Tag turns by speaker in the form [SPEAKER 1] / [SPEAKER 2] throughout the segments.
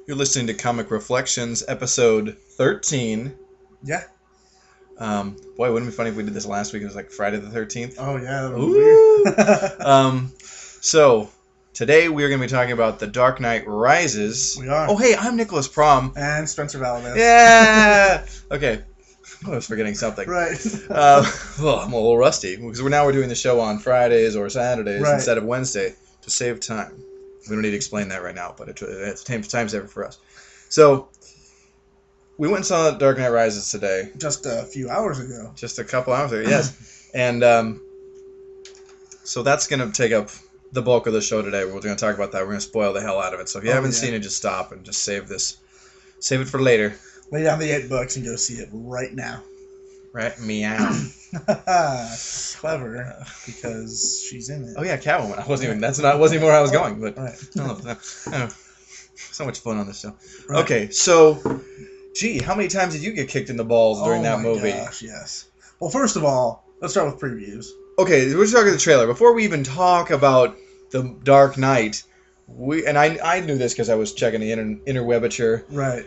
[SPEAKER 1] You're listening to Comic Reflections, episode 13.
[SPEAKER 2] Yeah.
[SPEAKER 1] Boy, wouldn't it be funny if we did this last week? It was like Friday the 13th.
[SPEAKER 2] Oh, yeah. That would
[SPEAKER 1] Ooh!
[SPEAKER 2] be weird.
[SPEAKER 1] So, today we are going to be talking about The Dark Knight Rises.
[SPEAKER 2] We are.
[SPEAKER 1] Oh, hey, I'm Nicholas Prom.
[SPEAKER 2] And Spencer Valdez.
[SPEAKER 1] Yeah! Okay. I was forgetting something.
[SPEAKER 2] Right.
[SPEAKER 1] Well, I'm a little rusty, because we're doing the show on Fridays or Saturdays instead of Wednesday to save time. We don't need to explain that right now, but it's time saver for us. So, we went and saw Dark Knight Rises today.
[SPEAKER 2] Just a few hours ago.
[SPEAKER 1] Just a couple hours ago, yes. And so that's going to take up the bulk of the show today. We're going to talk about that. We're going to spoil the hell out of it. So if you haven't seen it, just stop and just save it for later.
[SPEAKER 2] Lay down the $8 and go see it right now.
[SPEAKER 1] Right? Meow.
[SPEAKER 2] Clever, because she's in it.
[SPEAKER 1] Oh yeah, Catwoman. Wasn't even where I was going, but
[SPEAKER 2] Right.
[SPEAKER 1] So much fun on this show.
[SPEAKER 2] Right.
[SPEAKER 1] Okay, so gee, how many times did you get kicked in the balls during that movie?
[SPEAKER 2] Oh my gosh, yes. Well, first of all, let's start with previews.
[SPEAKER 1] Okay, we're talking the trailer. Before we even talk about the Dark Knight, I knew this because I was checking the interwebature.
[SPEAKER 2] Right.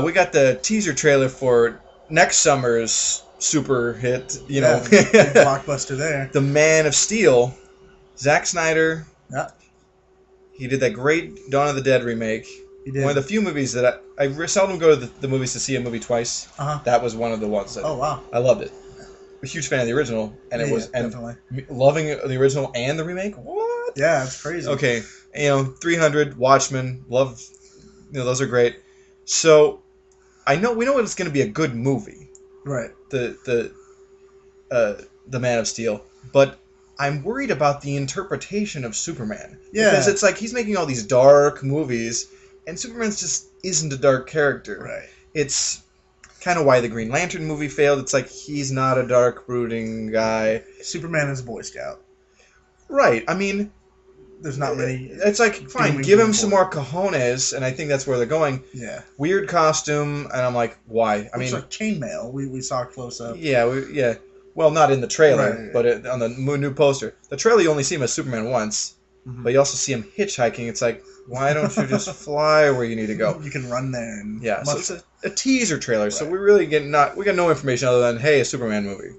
[SPEAKER 1] We got the teaser trailer for next summer's super hit,
[SPEAKER 2] Big blockbuster there.
[SPEAKER 1] The Man of Steel, Zack Snyder.
[SPEAKER 2] Yeah.
[SPEAKER 1] He did that great Dawn of the Dead remake.
[SPEAKER 2] He did.
[SPEAKER 1] One of the few movies that I seldom go to the movies to see a movie twice.
[SPEAKER 2] Uh-huh.
[SPEAKER 1] That was one of the ones that
[SPEAKER 2] wow.
[SPEAKER 1] I loved it. A huge fan of the original, and
[SPEAKER 2] definitely.
[SPEAKER 1] loving the original and the remake. What?
[SPEAKER 2] Yeah, it's crazy.
[SPEAKER 1] Okay, 300, Watchmen, love. Those are great. So, we know it's going to be a good movie.
[SPEAKER 2] Right.
[SPEAKER 1] The Man of Steel, but I'm worried about the interpretation of Superman.
[SPEAKER 2] Yeah.
[SPEAKER 1] Because it's like he's making all these dark movies, and Superman just isn't a dark character.
[SPEAKER 2] Right.
[SPEAKER 1] It's kind of why the Green Lantern movie failed. It's like he's not a dark, brooding guy.
[SPEAKER 2] Superman is a Boy Scout.
[SPEAKER 1] Right. I mean,
[SPEAKER 2] there's not many.
[SPEAKER 1] It's like, fine, give him some more cojones, and I think that's where they're going.
[SPEAKER 2] Yeah.
[SPEAKER 1] Weird costume, and I'm like, why? I mean,
[SPEAKER 2] like chainmail. We saw close up.
[SPEAKER 1] Yeah. Well, not in the trailer,
[SPEAKER 2] right.
[SPEAKER 1] But on the new poster. The trailer, you only see him as Superman once, but you also see him hitchhiking. It's like, why don't you just fly where you need to go?
[SPEAKER 2] You can run there. And
[SPEAKER 1] so it's a teaser trailer, so we really we got no information other than, hey, a Superman movie.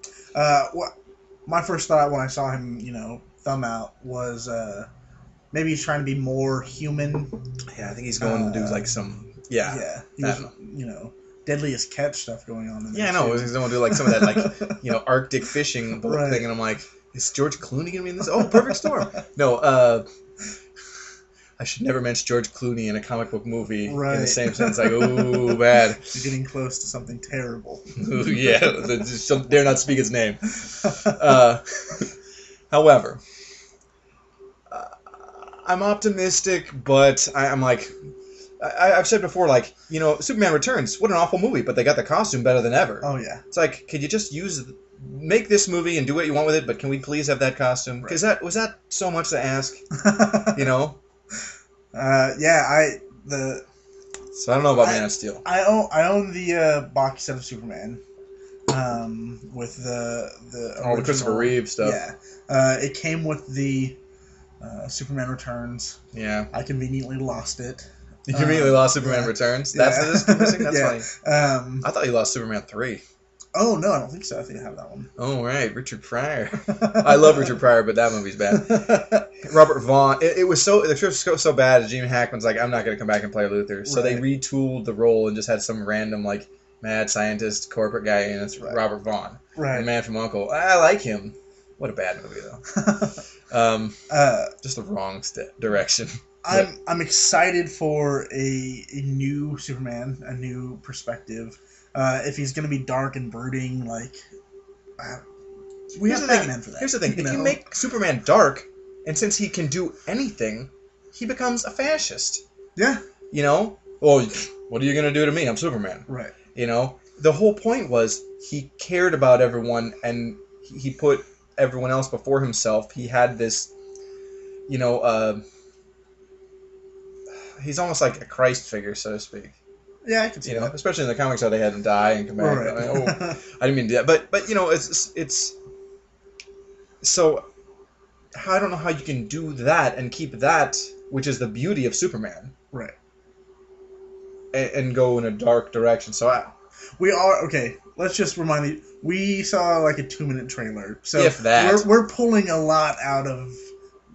[SPEAKER 2] My first thought when I saw him, thumb out, was maybe he's trying to be more human.
[SPEAKER 1] Yeah, I think he's going to do like some. Yeah.
[SPEAKER 2] He was, deadliest catch stuff going on in there.
[SPEAKER 1] Yeah, I know. He's going to do like some of that, like, Arctic fishing boat thing, and I'm like, is George Clooney going to be in this? Oh, perfect storm. No, I should never mention George Clooney in a comic book movie in the same sense. Like, ooh, bad.
[SPEAKER 2] You're getting close to something terrible.
[SPEAKER 1] Ooh, yeah, dare not speak his name. However, I'm optimistic, but I'm like, I've said before, like, Superman Returns, what an awful movie, but they got the costume better than ever.
[SPEAKER 2] Oh, yeah.
[SPEAKER 1] It's like, could you just make this movie and do what you want with it, but can we please have that costume? Because was that so much to ask?
[SPEAKER 2] Yeah,
[SPEAKER 1] So I don't know about Man of Steel.
[SPEAKER 2] I own the box set of Superman, with the
[SPEAKER 1] all the Christopher Reeve stuff.
[SPEAKER 2] Yeah, it came with the Superman Returns.
[SPEAKER 1] Yeah,
[SPEAKER 2] I conveniently lost it.
[SPEAKER 1] You conveniently lost Superman Returns. That's the disc missing. That's funny. I thought you lost Superman 3.
[SPEAKER 2] Oh no, I don't think so. I think I have that one.
[SPEAKER 1] Oh right, Richard Pryor. I love Richard Pryor, but that movie's bad. Robert Vaughn. It was the script was so bad. Gene Hackman's like, I'm not going to come back and play Luthor. So they retooled the role and just had some random like mad scientist corporate guy, and it's Robert Vaughn, the Man from U.N.C.L.E. I like him. What a bad movie though. Just the wrong direction.
[SPEAKER 2] I'm excited for a new Superman, a new perspective. If he's going to be dark and brooding, like, we have Batman for that.
[SPEAKER 1] Here's the thing: if you make Superman dark, and since he can do anything, he becomes a fascist.
[SPEAKER 2] Yeah.
[SPEAKER 1] Well, what are you going to do to me? I'm Superman.
[SPEAKER 2] Right.
[SPEAKER 1] The whole point was he cared about everyone, and he put everyone else before himself. He had this, he's almost like a Christ figure, so to speak.
[SPEAKER 2] Yeah, I can see that.
[SPEAKER 1] Especially in the comics how they had him die and come back.
[SPEAKER 2] Right.
[SPEAKER 1] I didn't mean to do that, but it's so I don't know how you can do that and keep that, which is the beauty of Superman.
[SPEAKER 2] Right.
[SPEAKER 1] and go in a dark direction. So
[SPEAKER 2] okay. Let's just remind you, we saw like a 2-minute trailer, so
[SPEAKER 1] if that,
[SPEAKER 2] we're pulling a lot out of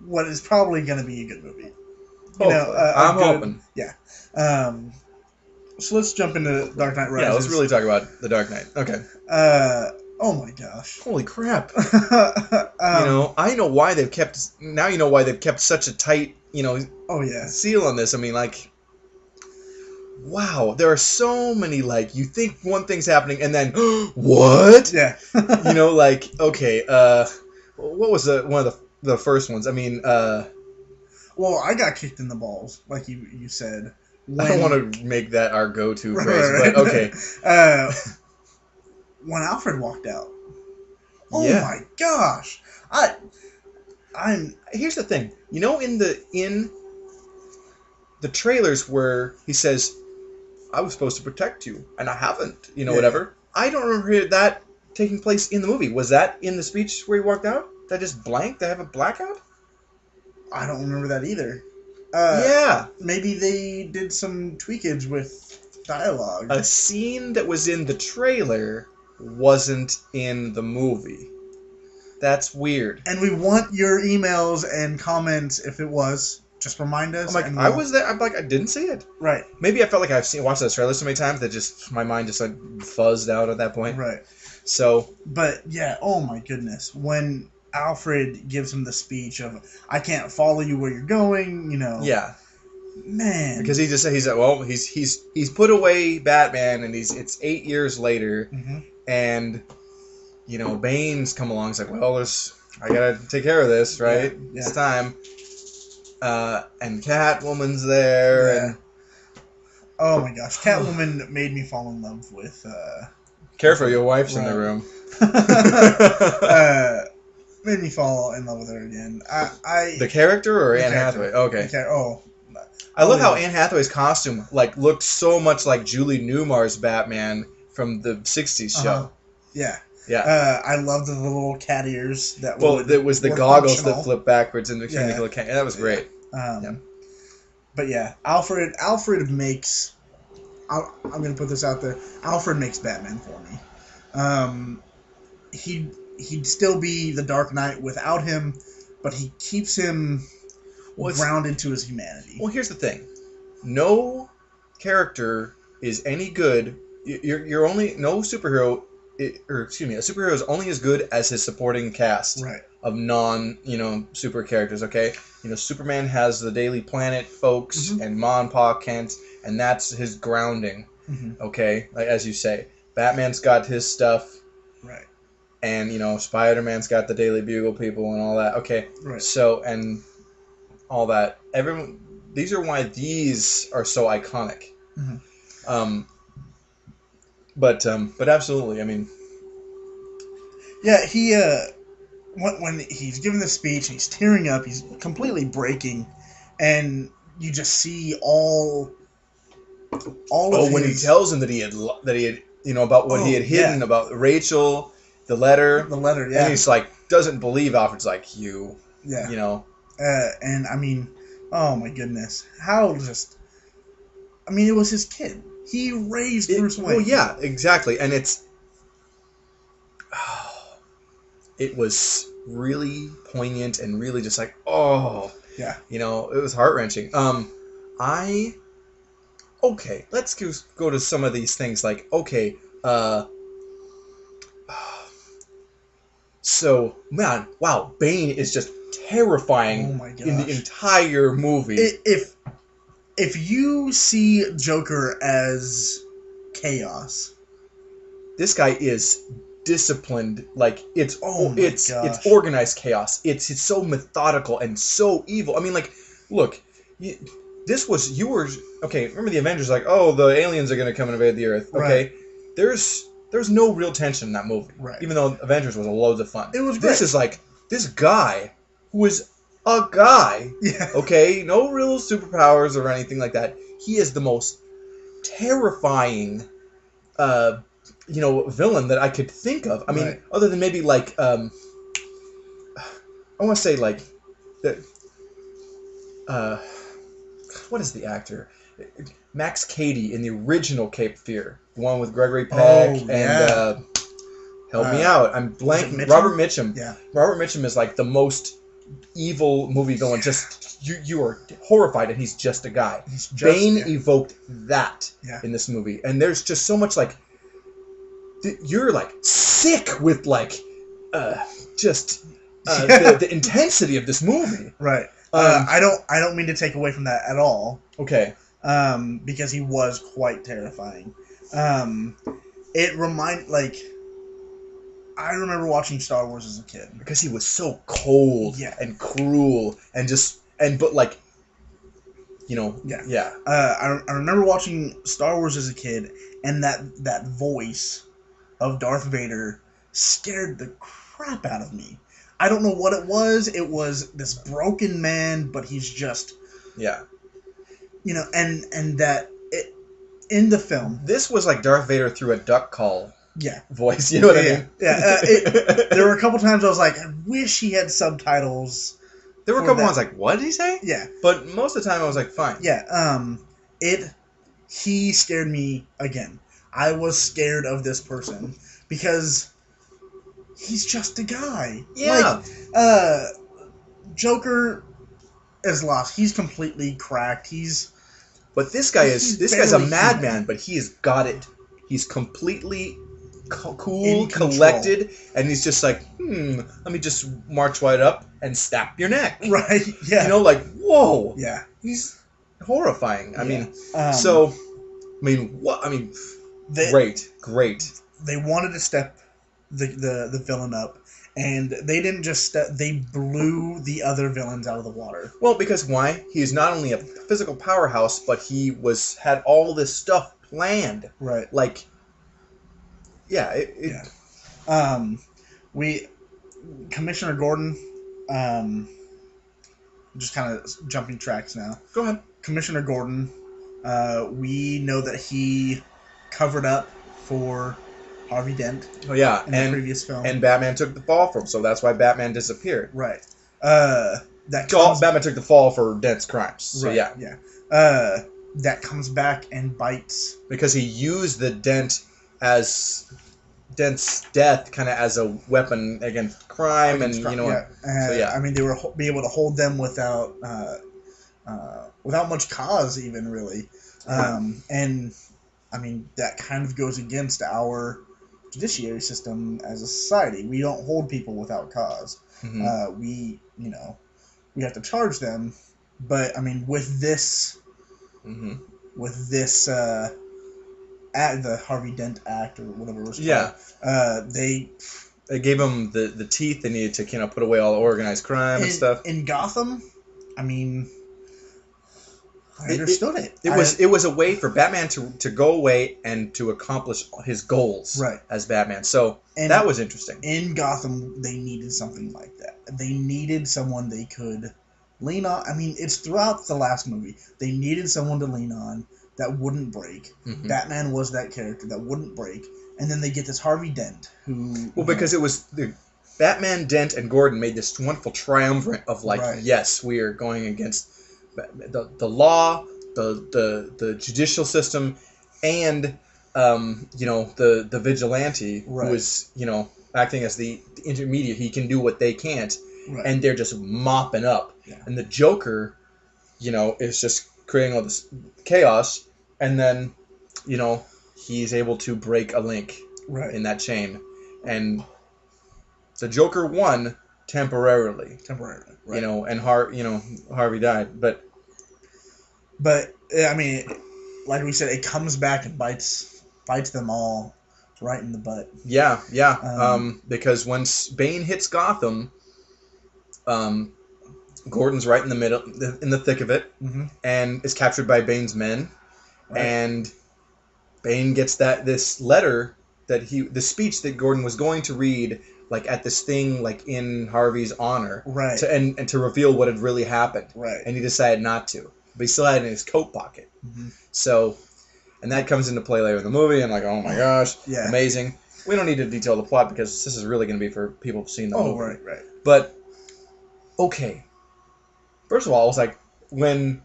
[SPEAKER 2] what is probably going to be a good movie.
[SPEAKER 1] I'm hoping.
[SPEAKER 2] Yeah. So let's jump into Dark Knight Rises.
[SPEAKER 1] Yeah, let's really talk about The Dark Knight. Okay.
[SPEAKER 2] Oh my gosh.
[SPEAKER 1] Holy crap. I know why they've kept... Now you know why they've kept such a tight,
[SPEAKER 2] oh yeah,
[SPEAKER 1] seal on this. I mean, like... Wow, there are so many, like, you think one thing's happening, and then, what?
[SPEAKER 2] Yeah.
[SPEAKER 1] Okay, what was one of the first ones? I mean,
[SPEAKER 2] well, I got kicked in the balls, like you said.
[SPEAKER 1] I don't want to make that our go-to phrase, but okay.
[SPEAKER 2] When Alfred walked out. Oh
[SPEAKER 1] yeah.
[SPEAKER 2] my gosh.
[SPEAKER 1] Here's the thing. In the trailers where he says, I was supposed to protect you, and I haven't, whatever. I don't remember that taking place in the movie. Was that in the speech where he walked out? Did I just blank? Did I have a blackout?
[SPEAKER 2] I don't remember that either.
[SPEAKER 1] Yeah.
[SPEAKER 2] Maybe they did some tweakage with dialogue.
[SPEAKER 1] A scene that was in the trailer wasn't in the movie. That's weird.
[SPEAKER 2] And we want your emails and comments if it was. Just remind us.
[SPEAKER 1] I'm like, I was there. I'm like, I didn't see it.
[SPEAKER 2] Right.
[SPEAKER 1] Maybe I felt like I've watched that trailer so many times that just my mind just like fuzzed out at that point.
[SPEAKER 2] Right.
[SPEAKER 1] So.
[SPEAKER 2] But yeah, oh my goodness, when Alfred gives him the speech of, I can't follow you where you're going,
[SPEAKER 1] Yeah.
[SPEAKER 2] Man.
[SPEAKER 1] Because he's like, well, he's put away Batman, and it's 8 years later, and Bane's come along. He's like, well, I gotta take care of this, right?
[SPEAKER 2] Yeah.
[SPEAKER 1] It's time. And Catwoman's there, and
[SPEAKER 2] oh my gosh, Catwoman made me fall in love with.
[SPEAKER 1] Careful, your wife's in the room.
[SPEAKER 2] Made me fall in love with her again.
[SPEAKER 1] The character or Anne Hathaway? Okay. I love how Anne Hathaway's costume looked so much like Julie Newmar's Batman from the '60s show.
[SPEAKER 2] Yeah.
[SPEAKER 1] Yeah.
[SPEAKER 2] I loved the little cat ears that.
[SPEAKER 1] It was the goggles that flipped backwards and became the little cat. That was great.
[SPEAKER 2] But yeah, Alfred makes. I'm gonna put this out there. Alfred makes Batman for me. He'd still be the Dark Knight without him, but he keeps him grounded to his humanity.
[SPEAKER 1] Well, here's the thing: no character is any good. You're only no superhero. A superhero is only as good as his supporting cast of super characters. Okay, Superman has the Daily Planet folks and Ma and Pa Kent, and that's his grounding. Okay, as you say, Batman's got his stuff.
[SPEAKER 2] Right.
[SPEAKER 1] And Spider-Man's got the Daily Bugle people and all that. Okay.
[SPEAKER 2] Right.
[SPEAKER 1] So and all that. These are why these are so iconic. But absolutely, I mean.
[SPEAKER 2] Yeah, he when he's giving the speech, he's tearing up, he's completely breaking, and you just see all of
[SPEAKER 1] when he tells him that he had about what he had hidden about Rachel, the letter,
[SPEAKER 2] yeah,
[SPEAKER 1] and he's like doesn't believe Alfred's like you,
[SPEAKER 2] and I mean, oh my goodness, it was his kid. He raised Bruce Wayne.
[SPEAKER 1] Well, yeah, exactly, and it was really poignant and really just like,
[SPEAKER 2] yeah,
[SPEAKER 1] it was heart-wrenching. Okay, let's go to some of these things. So, man, wow, Bane is just terrifying in the entire movie.
[SPEAKER 2] If you see Joker as chaos,
[SPEAKER 1] this guy is disciplined. It's organized chaos. It's so methodical and so evil. I mean, look, remember the Avengers, the aliens are going to come and invade the Earth. Okay, right. There's no real tension in that movie.
[SPEAKER 2] Right.
[SPEAKER 1] Even though Avengers was a loads of fun.
[SPEAKER 2] It was great.
[SPEAKER 1] This is this guy who is a guy.
[SPEAKER 2] Yeah.
[SPEAKER 1] Okay, no real superpowers or anything like that. He is the most terrifying villain that I could think of. I mean, other than maybe I want to say what is the actor? Max Cady in the original Cape Fear, the one with Gregory Peck and help me out. I'm blanking. Robert Mitchum.
[SPEAKER 2] Yeah.
[SPEAKER 1] Robert Mitchum is like the most evil movie villain. Just you are horrified, and he's just a guy. Bane evoked that in this movie, and there's just so much like you're like sick with like the intensity of this movie.
[SPEAKER 2] Right. I don't mean to take away from that at all.
[SPEAKER 1] Okay.
[SPEAKER 2] Because he was quite terrifying. I remember watching Star Wars as a kid
[SPEAKER 1] because he was so cold and cruel and but like, you know,
[SPEAKER 2] I remember watching Star Wars as a kid, and that voice of Darth Vader scared the crap out of me. I don't know what it was. It was this broken man, but he's just you know, and that it in the film.
[SPEAKER 1] This was like Darth Vader through a duck call. Voice, you know what I mean?
[SPEAKER 2] There were a couple times I was like, I wish he had subtitles.
[SPEAKER 1] There were a couple ones like, what did he say?
[SPEAKER 2] Yeah.
[SPEAKER 1] But most of the time I was like, fine.
[SPEAKER 2] Yeah. He scared me again. I was scared of this person because he's just a guy.
[SPEAKER 1] Yeah.
[SPEAKER 2] Like, Joker is lost. He's completely cracked.
[SPEAKER 1] But this guy's a madman, but he has got it. He's completely cool, collected, and he's just like, let me just march right up and snap your neck.
[SPEAKER 2] Right, yeah.
[SPEAKER 1] You know, like, whoa.
[SPEAKER 2] Yeah.
[SPEAKER 1] He's horrifying. I mean, great.
[SPEAKER 2] They wanted to step the villain up, and they didn't just step, they blew the other villains out of the water.
[SPEAKER 1] Well, because why? He's not only a physical powerhouse, but he had all this stuff planned.
[SPEAKER 2] Right.
[SPEAKER 1] Like,
[SPEAKER 2] Commissioner Gordon, just kind of jumping tracks now.
[SPEAKER 1] Go ahead.
[SPEAKER 2] Commissioner Gordon, we know that he covered up for Harvey Dent.
[SPEAKER 1] Oh yeah,
[SPEAKER 2] in the previous film,
[SPEAKER 1] and Batman took the fall for him, so that's why Batman disappeared.
[SPEAKER 2] Right.
[SPEAKER 1] Batman took the fall for Dent's crimes. So
[SPEAKER 2] right, yeah. That comes back and bites
[SPEAKER 1] because he used the Dent's death kind of as a weapon against crime, you know.
[SPEAKER 2] Yeah. I mean, they were be able to hold them without much cause, even really, and I mean that kind of goes against our judiciary system as a society. We don't hold people without cause. Mm-hmm. We have to charge them, but I mean with this. Mm-hmm. With this, the Harvey Dent Act or whatever it was called, they
[SPEAKER 1] gave them the teeth they needed to put away all organized crime and stuff.
[SPEAKER 2] In Gotham, I mean, I understood it.
[SPEAKER 1] It was a way for Batman to go away and to accomplish his goals as Batman. So that was interesting.
[SPEAKER 2] In Gotham, they needed something like that. They needed someone they could lean on. I mean, it's throughout the last movie. They needed someone to lean on that wouldn't break. Mm-hmm. Batman was that character that wouldn't break. And then they get this Harvey Dent who...
[SPEAKER 1] Well, because it was... Batman, Dent, and Gordon made this wonderful triumvirate of yes, we are going against the law, the judicial system, and the vigilante who is acting as the intermediate. He can do what they can't. Right. And they're just mopping up. Yeah. And the Joker, is just creating all this chaos. And then, he's able to break a link in that chain. And the Joker won temporarily. Right. And Harvey died. But,
[SPEAKER 2] I mean, like we said, it comes back and bites them all right in the butt.
[SPEAKER 1] Yeah. Because once Bane hits Gotham... Gordon's right in the middle, in the thick of it, mm-hmm. and is captured by Bane's men, and Bane gets this letter the speech that Gordon was going to read, at this thing, in Harvey's honor, and to reveal what had really happened, and he decided not to, but he still had it in his coat pocket, mm-hmm. So, and that comes into play later in the movie, and oh my gosh, amazing. We don't need to detail the plot because this is really going to be for people who've seen the movie,
[SPEAKER 2] right,
[SPEAKER 1] but. Okay. First of all, it was when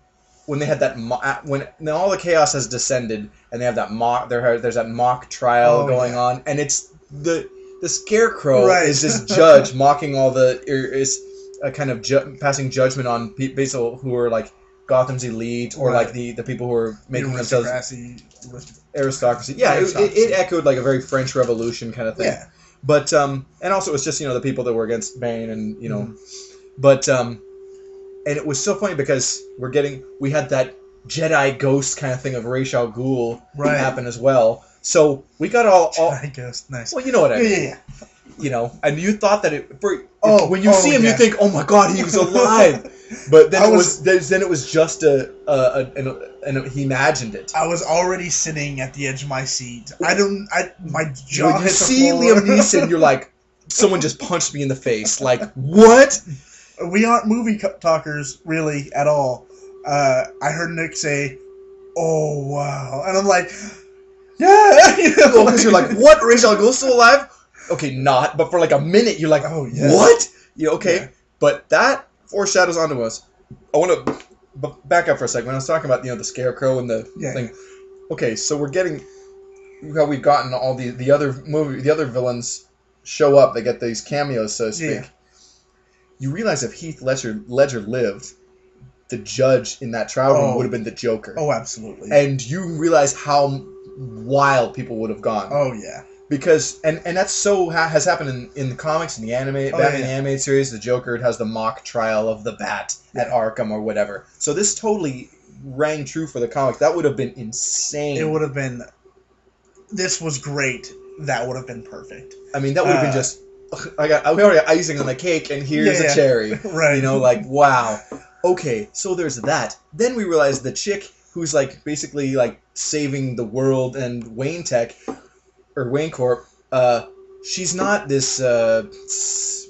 [SPEAKER 1] when they had that when now all the chaos has descended and they have that there's that mock trial going on, and it's the Scarecrow is this judge mocking all is a kind of passing judgment on people who are like Gotham's elite or like the people who are making themselves aristocracy. Yeah, it echoed like a very French Revolution kind of thing. Yeah. But and also it's just the people that were against Bane and but and it was so funny because we had that Jedi ghost kind of thing of Ra's al Ghul happen as well. So we got all
[SPEAKER 2] Jedi ghost, nice.
[SPEAKER 1] Well, you know what I mean. Yeah. And you thought that when you see him, you think, "Oh my God, he was alive," but then it was just he imagined it.
[SPEAKER 2] I was already sitting at the edge of my seat. My jaw hit the
[SPEAKER 1] see
[SPEAKER 2] floor.
[SPEAKER 1] Liam Neeson, you're like, someone just punched me in the face. Like, what?
[SPEAKER 2] We aren't movie talkers really at all. I heard Nick say, "Oh wow," and I'm like, "Yeah."
[SPEAKER 1] Because you're like, "What? Ra's al Ghul's still alive?" Okay, not, but for like a minute, you're like, "Oh yeah, what?" Okay, yeah. But that foreshadows onto us. I want to back up for a second. When I was talking about the Scarecrow and the thing. Okay, so we've gotten all the other villains show up. They get these cameos, so to speak. Yeah. You realize if Heath Ledger lived, the judge in that trial room would have been the Joker.
[SPEAKER 2] Oh, absolutely.
[SPEAKER 1] And you realize how wild people would have gone.
[SPEAKER 2] Oh yeah.
[SPEAKER 1] Because and that's has happened in the comics and the Batman animated series. The Joker has the mock trial of the Bat at Arkham or whatever. So this totally rang true for the comics. That would have been insane.
[SPEAKER 2] It would have been. This was great. That would have been perfect.
[SPEAKER 1] I mean, that would have been just. We already got icing on the cake, and here's a cherry.
[SPEAKER 2] Right.
[SPEAKER 1] Like wow. Okay, so there's that. Then we realize the chick who's like basically like saving the world and Wayne Tech. Or Wayne Corp, she's not this,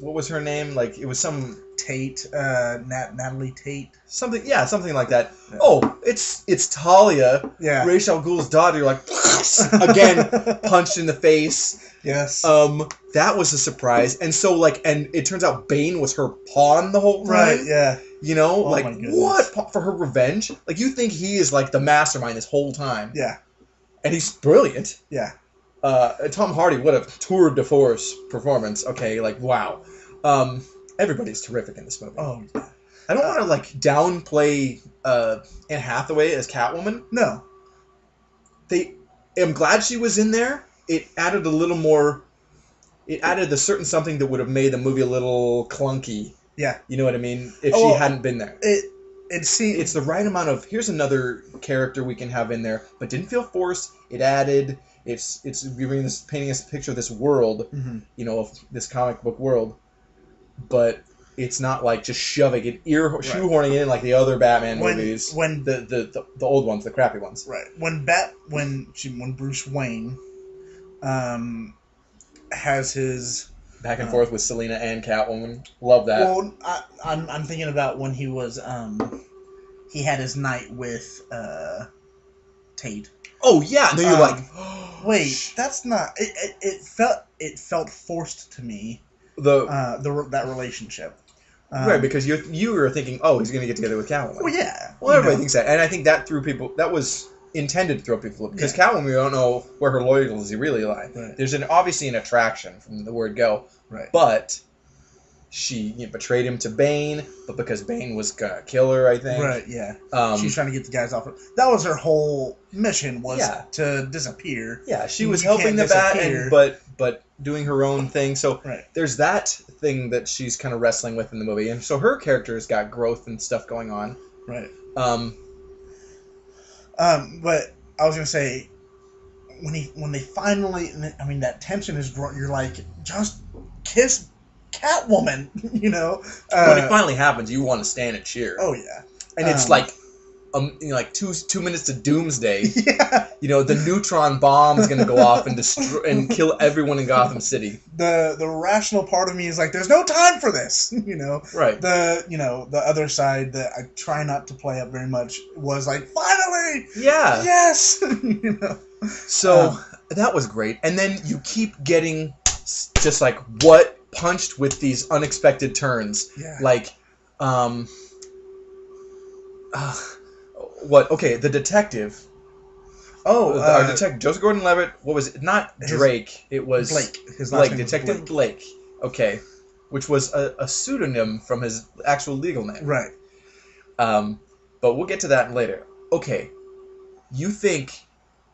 [SPEAKER 1] what was her name? Like, it was some...
[SPEAKER 2] Tate, Natalie Tate.
[SPEAKER 1] Something like that. Yeah. Oh, it's Talia, Ra's al Ghul's daughter. You're like, again, punched in the face.
[SPEAKER 2] Yes.
[SPEAKER 1] That was a surprise. And so, and it turns out Bane was her pawn the whole time.
[SPEAKER 2] Right, yeah.
[SPEAKER 1] What? For her revenge? Like, you think he is, like, the mastermind this whole time.
[SPEAKER 2] Yeah.
[SPEAKER 1] And he's brilliant.
[SPEAKER 2] Yeah.
[SPEAKER 1] Tom Hardy, what a tour de force performance. Okay, wow. Everybody's terrific in this movie.
[SPEAKER 2] Oh, yeah.
[SPEAKER 1] I don't want to, downplay Anne Hathaway as Catwoman.
[SPEAKER 2] No.
[SPEAKER 1] I'm glad she was in there. It added a little more... It added a certain something that would have made the movie a little clunky.
[SPEAKER 2] Yeah.
[SPEAKER 1] You know what I mean? If she hadn't been there.
[SPEAKER 2] It's
[SPEAKER 1] the right amount of... Here's another character we can have in there, but didn't feel forced. It added... It's painting us a picture of this world, of this comic book world, but it's not like just shoving it, shoehorning it in like the other Batman movies. When the old ones, the crappy ones.
[SPEAKER 2] Right. When Bruce Wayne, has his
[SPEAKER 1] back and forth with Selina and Catwoman, love that.
[SPEAKER 2] Well, I'm thinking about when he was he had his night with Tate.
[SPEAKER 1] Oh yeah, then you're like,
[SPEAKER 2] wait, that's not. It felt forced to me. That relationship.
[SPEAKER 1] Right, because you were thinking, oh, he's gonna get together with Catwoman.
[SPEAKER 2] Well, yeah.
[SPEAKER 1] Well, everybody thinks that, and I think that threw people. That was intended to throw people because Catwoman, we don't know where her loyalty really lie.
[SPEAKER 2] Right.
[SPEAKER 1] There's obviously an attraction from the word go.
[SPEAKER 2] Right.
[SPEAKER 1] But she betrayed him to Bane, but because Bane was gonna kill her, I think.
[SPEAKER 2] Right, yeah. She's trying to get the guys off. That was her whole mission, was to disappear.
[SPEAKER 1] Yeah, she was helping the Bat, but doing her own thing. So there's that thing that she's kind of wrestling with in the movie, and so her character's got growth and stuff going on.
[SPEAKER 2] Right. But I was gonna say, when they finally, I mean, that tension is growing. You're like, just kiss Catwoman,
[SPEAKER 1] When it finally happens, you want to stand and cheer.
[SPEAKER 2] Oh yeah,
[SPEAKER 1] and it's like 2 minutes to doomsday.
[SPEAKER 2] Yeah,
[SPEAKER 1] the neutron bomb is gonna go off and destroy and kill everyone in Gotham City.
[SPEAKER 2] The rational part of me is like, there's no time for this.
[SPEAKER 1] Right.
[SPEAKER 2] The other side that I try not to play up very much was like, finally,
[SPEAKER 1] yeah,
[SPEAKER 2] yes,
[SPEAKER 1] So that was great, and then you keep getting just like what. Punched with these unexpected turns, what? Okay, the detective.
[SPEAKER 2] Oh,
[SPEAKER 1] Our detective, Joseph Gordon-Levitt. What was it? Not Drake. It was
[SPEAKER 2] Blake. His last
[SPEAKER 1] Blake.
[SPEAKER 2] name was
[SPEAKER 1] Detective Blake. Okay, which was a pseudonym from his actual legal name.
[SPEAKER 2] Right.
[SPEAKER 1] But we'll get to that later. Okay, you think,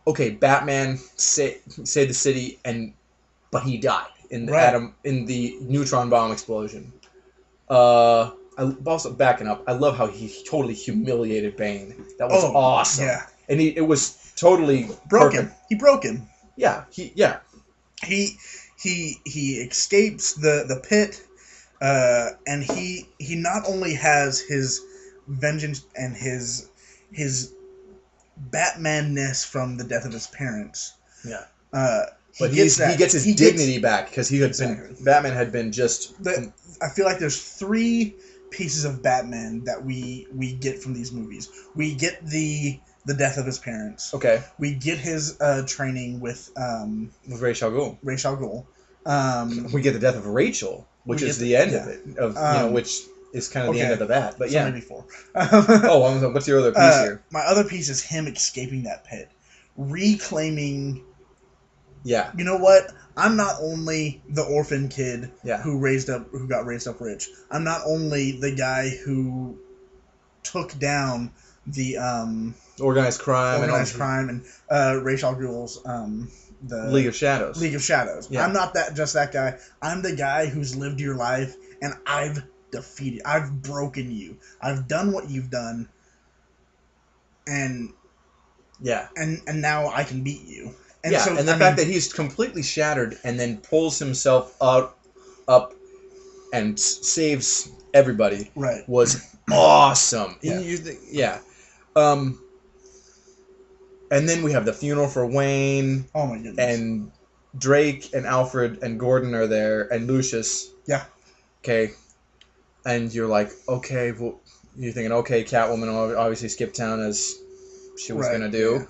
[SPEAKER 1] okay, Batman saved the city, but he died in the neutron bomb explosion. I'm also backing up. I love how he totally humiliated Bane. That was awesome.
[SPEAKER 2] Yeah.
[SPEAKER 1] And it was totally
[SPEAKER 2] broke
[SPEAKER 1] perfect.
[SPEAKER 2] him. He broke him.
[SPEAKER 1] Yeah.
[SPEAKER 2] He escapes the pit, and he not only has his vengeance and his Batman-ness from the death of his parents.
[SPEAKER 1] Yeah.
[SPEAKER 2] But
[SPEAKER 1] he gets his dignity back because Batman had been just.
[SPEAKER 2] I feel like there's 3 pieces of Batman that we get from these movies. We get the death of his parents.
[SPEAKER 1] Okay.
[SPEAKER 2] We get his training with
[SPEAKER 1] Ra's al Ghul.
[SPEAKER 2] Ra's al Ghul.
[SPEAKER 1] We get the death of Rachel, which is the end of it. Which is kind of the end of that. But
[SPEAKER 2] maybe 4.
[SPEAKER 1] What's your other piece here?
[SPEAKER 2] My other piece is him escaping that pit, reclaiming.
[SPEAKER 1] Yeah.
[SPEAKER 2] You know what? I'm not only the orphan kid who got raised up rich. I'm not only the guy who took down the
[SPEAKER 1] organized crime and
[SPEAKER 2] Ra's al Ghul's the
[SPEAKER 1] League of Shadows.
[SPEAKER 2] Yeah. I'm not just that guy. I'm the guy who's lived your life, and I've broken you. I've done what you've done, and now I can beat you. And the fact that he's completely shattered and then pulls himself up
[SPEAKER 1] and saves everybody was
[SPEAKER 2] awesome.
[SPEAKER 1] Yeah. And then we have the funeral for Wayne.
[SPEAKER 2] Oh my goodness.
[SPEAKER 1] And Drake and Alfred and Gordon are there and Lucius.
[SPEAKER 2] Yeah.
[SPEAKER 1] Okay. And you're like, okay, well, you're thinking, okay, Catwoman obviously skipped town as she was going to do. Yeah.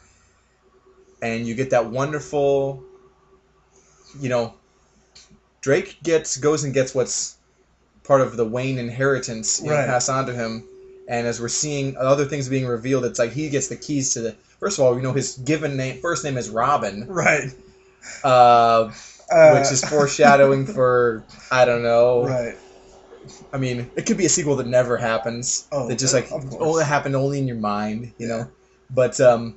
[SPEAKER 1] And you get that wonderful, Drake goes and gets what's part of the Wayne inheritance passed on to him. And as we're seeing other things being revealed, it's like he gets the keys to the... First of all, his first name is Robin.
[SPEAKER 2] Right.
[SPEAKER 1] Which is foreshadowing for, I don't know.
[SPEAKER 2] Right.
[SPEAKER 1] I mean, it could be a sequel that never happens. Oh, that just that happened only in your mind, you know? But, and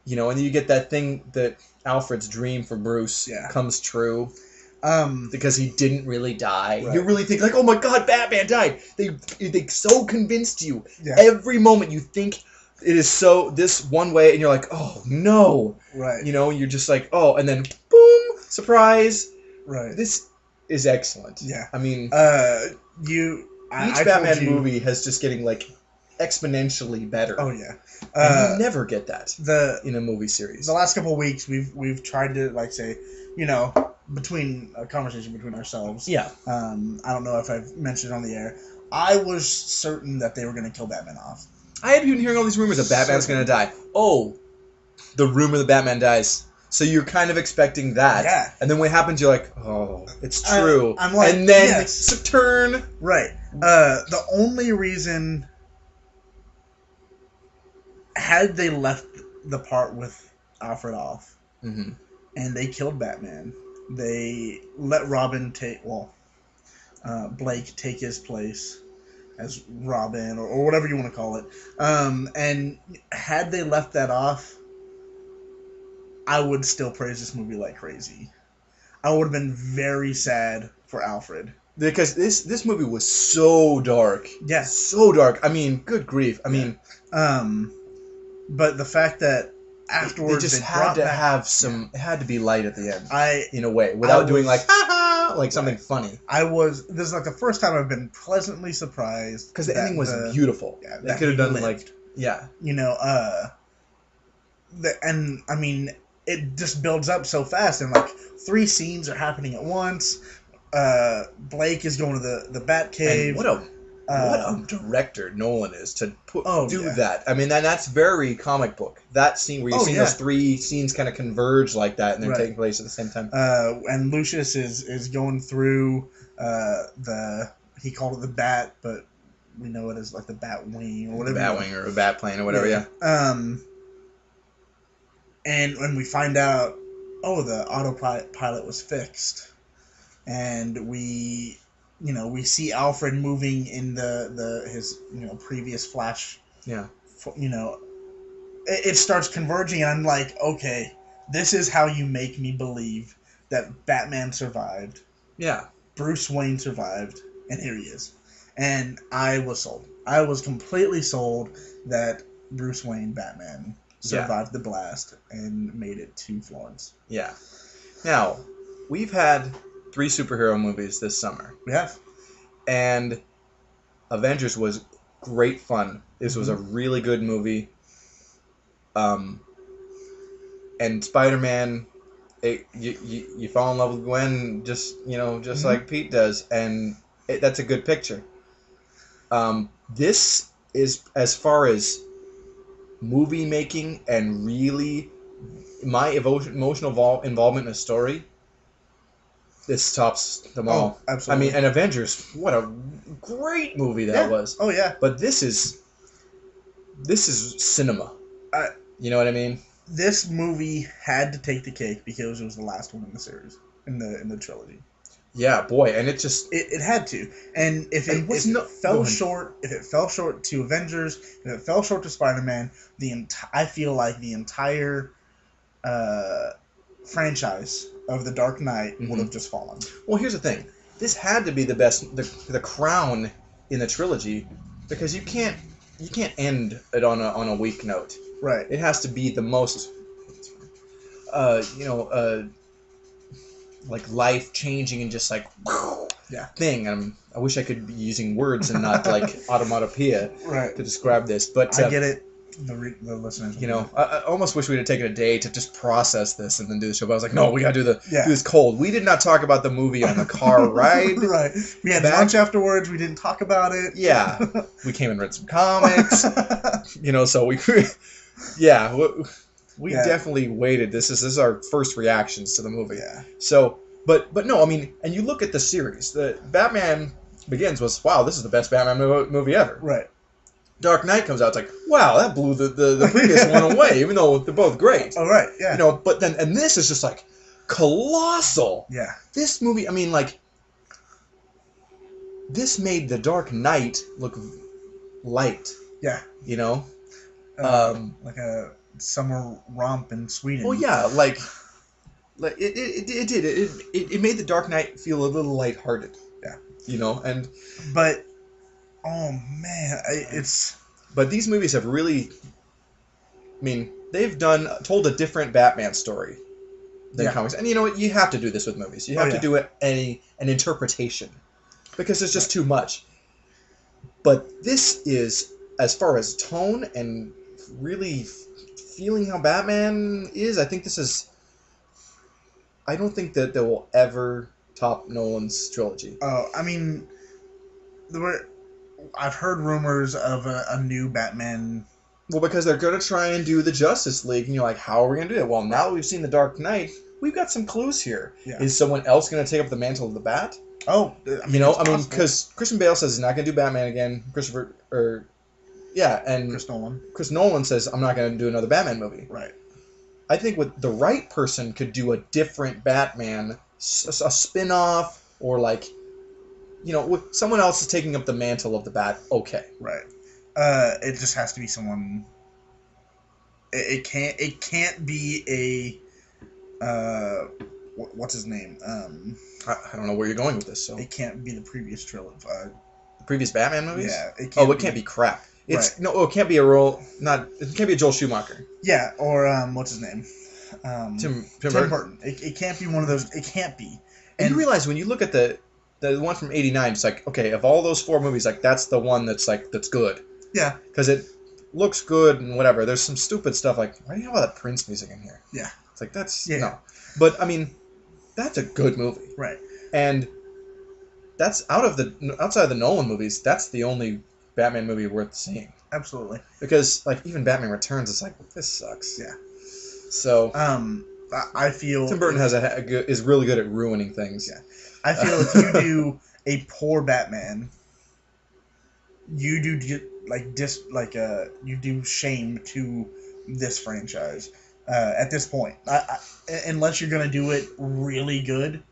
[SPEAKER 1] then you get that thing that Alfred's dream for Bruce comes true. Because he didn't really die. Right. You really think, like, oh my god, Batman died. They so convinced you. Yeah. Every moment you think it is so this one way, and you're like, oh no.
[SPEAKER 2] Right.
[SPEAKER 1] You're just like, oh, and then boom, surprise.
[SPEAKER 2] Right.
[SPEAKER 1] This is excellent.
[SPEAKER 2] Yeah.
[SPEAKER 1] I mean,
[SPEAKER 2] each
[SPEAKER 1] Batman movie has just getting like exponentially better.
[SPEAKER 2] Oh yeah.
[SPEAKER 1] And you never get that in a movie series.
[SPEAKER 2] The last couple of weeks, we've tried to like say, between a conversation between ourselves.
[SPEAKER 1] Yeah.
[SPEAKER 2] I don't know if I've mentioned it on the air. I was certain that they were going to kill Batman off.
[SPEAKER 1] I had been hearing all these rumors that Batman's going to die. Oh, the rumor that Batman dies. So you're kind of expecting that.
[SPEAKER 2] Yeah.
[SPEAKER 1] And then when it happens, you're like, oh, it's true.
[SPEAKER 2] I'm like,
[SPEAKER 1] and then it's a turn.
[SPEAKER 2] Right. The only reason, had they left the part with Alfred off,
[SPEAKER 1] and
[SPEAKER 2] they killed Batman, they let Robin Blake take his place as Robin, or whatever you want to call it. And had they left that off, I would still praise this movie like crazy. I would have been very sad for Alfred.
[SPEAKER 1] Because this movie was so dark.
[SPEAKER 2] Yeah.
[SPEAKER 1] So dark. I mean, good grief. I mean...
[SPEAKER 2] but the fact that afterwards
[SPEAKER 1] they just had to have some... It had to be light at the end. In a way. Without doing like, ha-ha! Like something funny.
[SPEAKER 2] This is like the first time I've been pleasantly surprised.
[SPEAKER 1] Because the ending was beautiful. Yeah, they could have done like... Yeah.
[SPEAKER 2] And, I mean... It just builds up so fast, and like 3 scenes are happening at once. Blake is going to the Batcave.
[SPEAKER 1] And what a director Nolan is to do that. I mean, that's very comic book. That scene where you see those 3 scenes kind of converge like that, and they're taking place at the same time.
[SPEAKER 2] And Lucius is going through he called it the Bat, but we know it as like the Batwing or
[SPEAKER 1] The
[SPEAKER 2] whatever.
[SPEAKER 1] Batwing or a Batplane or whatever. Yeah.
[SPEAKER 2] And when we find out, oh, the autopilot was fixed, and we see Alfred moving in his previous Flash.
[SPEAKER 1] Yeah.
[SPEAKER 2] It starts converging, and I'm like, okay, this is how you make me believe that Batman survived.
[SPEAKER 1] Yeah.
[SPEAKER 2] Bruce Wayne survived, and here he is. And I was sold. I was completely sold that Bruce Wayne, Batman, survived the blast and made it to Florence.
[SPEAKER 1] Yeah. Now, we've had 3 superhero movies this summer.
[SPEAKER 2] We have.
[SPEAKER 1] And Avengers was great fun. This was a really good movie. And Spider-Man, you fall in love with Gwen just like Pete does, and that's a good picture. This is, as far as movie making and really my emotional involvement in a story, this tops them all.
[SPEAKER 2] Oh, absolutely.
[SPEAKER 1] I mean, and Avengers, what a great movie that was.
[SPEAKER 2] Oh yeah.
[SPEAKER 1] But this is cinema. You know what I mean?
[SPEAKER 2] This movie had to take the cake because it was the last one in the series, in the trilogy.
[SPEAKER 1] Yeah, boy, and it just
[SPEAKER 2] it had to. And if it fell short to Avengers, if it fell short to Spider-Man, I feel like the entire franchise of The Dark Knight would have just fallen.
[SPEAKER 1] Well, here's the thing. This had to be the best, the crown in the trilogy, because you can't end it on a weak note.
[SPEAKER 2] Right.
[SPEAKER 1] It has to be the most, like life-changing and just like thing. I wish I could be using words and not like automatopoeia to describe this. But
[SPEAKER 2] I get it. The listeners.
[SPEAKER 1] I almost wish we'd have taken a day to just process this and then do the show. But I was like, no, we gotta do this cold. We did not talk about the movie on the car ride.
[SPEAKER 2] Right. We had lunch afterwards. We didn't talk about it.
[SPEAKER 1] Yeah. We came and read some comics. So we we definitely waited. This is our first reactions to the movie.
[SPEAKER 2] Yeah.
[SPEAKER 1] So, but no, I mean, and you look at the series. The Batman Begins was, wow, this is the best Batman movie ever.
[SPEAKER 2] Right.
[SPEAKER 1] Dark Knight comes out, it's like, wow, that blew the previous one away, even though they're both great.
[SPEAKER 2] Oh, right, yeah.
[SPEAKER 1] But then, and this is just like colossal.
[SPEAKER 2] Yeah.
[SPEAKER 1] This movie, I mean, like, this made The Dark Knight look light.
[SPEAKER 2] Yeah.
[SPEAKER 1] Like
[SPEAKER 2] a summer romp in Sweden.
[SPEAKER 1] Well, yeah, like it did. It made The Dark Knight feel a little lighthearted.
[SPEAKER 2] Yeah.
[SPEAKER 1] And
[SPEAKER 2] but oh man,
[SPEAKER 1] But these movies have really, I mean, they've told a different Batman story than comics, and you have to do this with movies. You have to do an interpretation, because there's just too much. But this is, as far as tone and really feeling how Batman is, I think this is. I don't think that they will ever top Nolan's trilogy.
[SPEAKER 2] Oh, I mean, I've heard rumors of a new Batman.
[SPEAKER 1] Well, because they're going to try and do the Justice League, and you're like, how are we going to do it? Well, now that we've seen The Dark Knight, we've got some clues here. Yeah. Is someone else going to take up the mantle of the Bat?
[SPEAKER 2] Oh,
[SPEAKER 1] because Christian Bale says he's not going to do Batman again. Chris Nolan. Chris Nolan says, I'm not going to do another Batman movie.
[SPEAKER 2] Right.
[SPEAKER 1] I think with the right person could do a different Batman, a spin-off, or like, with someone else is taking up the mantle of the Bat. Okay.
[SPEAKER 2] Right. It just has to be someone. It can't be a. What's his name?
[SPEAKER 1] I don't know where you're going with this. So
[SPEAKER 2] it can't be the previous trilogy.
[SPEAKER 1] The previous Batman movies.
[SPEAKER 2] Yeah.
[SPEAKER 1] It can't be crap. It's
[SPEAKER 2] right.
[SPEAKER 1] It can't be it can't be a Joel Schumacher.
[SPEAKER 2] Yeah, or what's his name?
[SPEAKER 1] Tim
[SPEAKER 2] Burton. It can't be one of those. It can't be.
[SPEAKER 1] And you realize when you look at the one from '89, it's like, okay, of all those 4 movies, like that's the one that's good.
[SPEAKER 2] Yeah.
[SPEAKER 1] Because it looks good and whatever. There's some stupid stuff like, why do you have all that Prince music in here?
[SPEAKER 2] Yeah.
[SPEAKER 1] It's like, that's no. But I mean, that's a good movie.
[SPEAKER 2] Right.
[SPEAKER 1] And that's outside of the Nolan movies, that's the only Batman movie worth seeing.
[SPEAKER 2] Absolutely.
[SPEAKER 1] Because like even Batman Returns, it's like, this sucks.
[SPEAKER 2] Yeah.
[SPEAKER 1] So
[SPEAKER 2] I feel
[SPEAKER 1] Tim Burton is really good at ruining things.
[SPEAKER 2] Yeah. I feel if you do a poor Batman, you do you do shame to this franchise at this point. Unless you're gonna do it really good.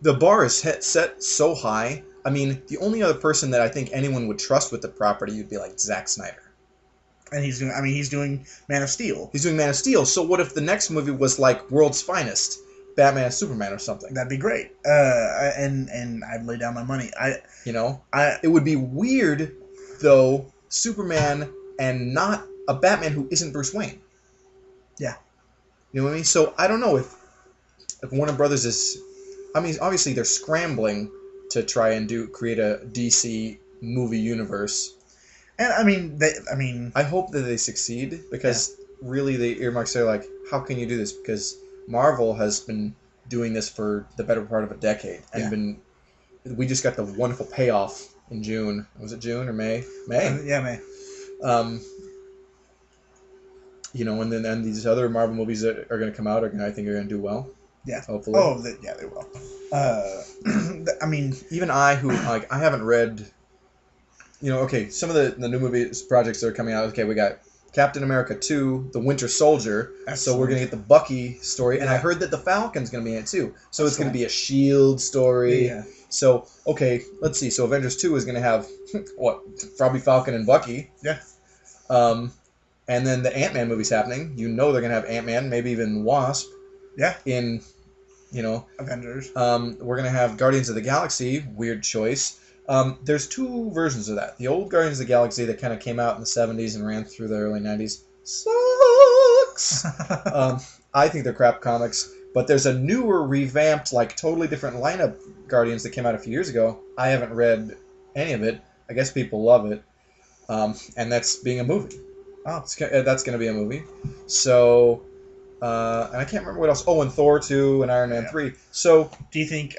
[SPEAKER 1] The bar is set so high. I mean, the only other person that I think anyone would trust with the property would be like Zack Snyder.
[SPEAKER 2] And he's doing Man of Steel.
[SPEAKER 1] He's doing Man of Steel. So what if the next movie was like World's Finest, Batman and Superman or something?
[SPEAKER 2] That'd be great. And I'd lay down my money.
[SPEAKER 1] It would be weird though, Superman and not a Batman who isn't Bruce Wayne.
[SPEAKER 2] Yeah.
[SPEAKER 1] You know what I mean? So I don't know if Warner Brothers is. I mean, obviously they're scrambling to try and create a DC movie universe.
[SPEAKER 2] And
[SPEAKER 1] I hope that they succeed because really the earmarks are like, how can you do this? Because Marvel has been doing this for the better part of a decade and we just got the wonderful payoff in June. Was it June or May? May.
[SPEAKER 2] Yeah, May.
[SPEAKER 1] And then these other Marvel movies that are going to come out I think are going to do well.
[SPEAKER 2] Yeah.
[SPEAKER 1] Hopefully.
[SPEAKER 2] Oh, they will. I mean,
[SPEAKER 1] even I haven't read. Some of the new movies projects that are coming out. Okay, we got Captain America 2, The Winter Soldier. Excellent. So we're gonna get the Bucky story, and I heard that the Falcon's gonna be in it too. So it's gonna be a Shield story. Yeah. So okay, let's see. So Avengers 2 is gonna have what? Probably Falcon and Bucky. Yeah. And then the Ant-Man movie's happening. They're gonna have Ant-Man, maybe even Wasp.
[SPEAKER 2] Yeah.
[SPEAKER 1] In,
[SPEAKER 2] Avengers.
[SPEAKER 1] We're gonna have Guardians of the Galaxy. Weird choice. There's two versions of that. The old Guardians of the Galaxy that kind of came out in the 70s and ran through the early 90s sucks. I think they're crap comics. But there's a newer, revamped, totally different lineup Guardians that came out a few years ago. I haven't read any of it. I guess people love it. And that's being a movie. Oh. That's going to be a movie. So, and I can't remember what else. Oh, and Thor 2 and Iron Man 3. So,
[SPEAKER 2] do you think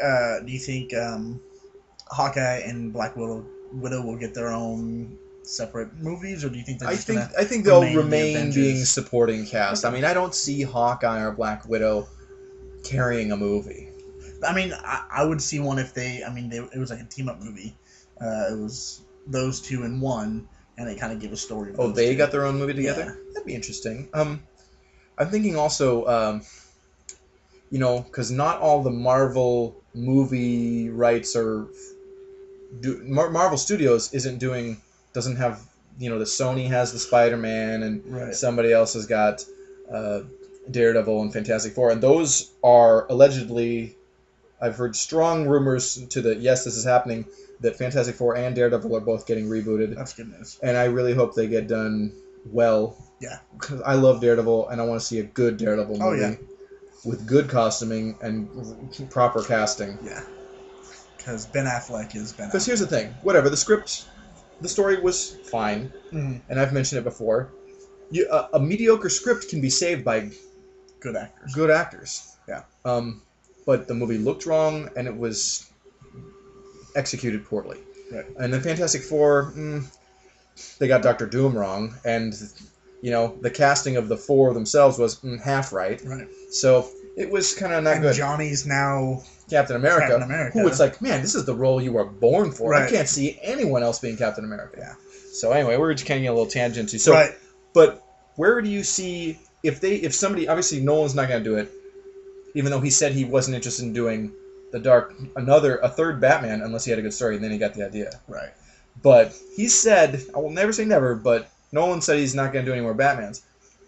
[SPEAKER 2] Hawkeye and Black Widow will get their own separate movies, or do you think
[SPEAKER 1] I think they'll remain being supporting cast. Okay. I mean, I don't see Hawkeye or Black Widow carrying a movie.
[SPEAKER 2] I mean, I would see one if it was like a team up movie. It was those two in one, and they kind of give a story.
[SPEAKER 1] Oh, they got their own movie together? Yeah. That'd be interesting. I'm thinking also, because not all the Marvel movie rights are. Marvel Studios doesn't have, the Sony has the Spider-Man and somebody else has got Daredevil and Fantastic Four, and those are allegedly, I've heard strong rumors yes, this is happening, that Fantastic Four and Daredevil are both getting rebooted.
[SPEAKER 2] That's good news.
[SPEAKER 1] And I really hope they get done well. Yeah. Because I love Daredevil and I want to see a good Daredevil movie. Oh, yeah. With good costuming and proper casting.
[SPEAKER 2] Yeah. Because Ben Affleck is Ben Affleck.
[SPEAKER 1] Because here's the thing. Whatever, the story was fine. Mm-hmm. And I've mentioned it before. A mediocre script can be saved by
[SPEAKER 2] good actors.
[SPEAKER 1] Good actors. Yeah. But the movie looked wrong and it was executed poorly. Right. And the Fantastic Four, they got Dr. Doom wrong. And, the casting of the four themselves was half right. Right. So it was kind of not good.
[SPEAKER 2] Johnny's now
[SPEAKER 1] Captain America. Who it's like, man, this is the role you were born for. Right. I can't see anyone else being Captain America. Yeah. So anyway, we're just kind of getting a little tangent. So, right. But where do you see if somebody, obviously Nolan's not going to do it, even though he said he wasn't interested in doing a third Batman unless he had a good story, and then he got the idea. Right. But he said, I will never say never, but Nolan said he's not going to do any more Batmans.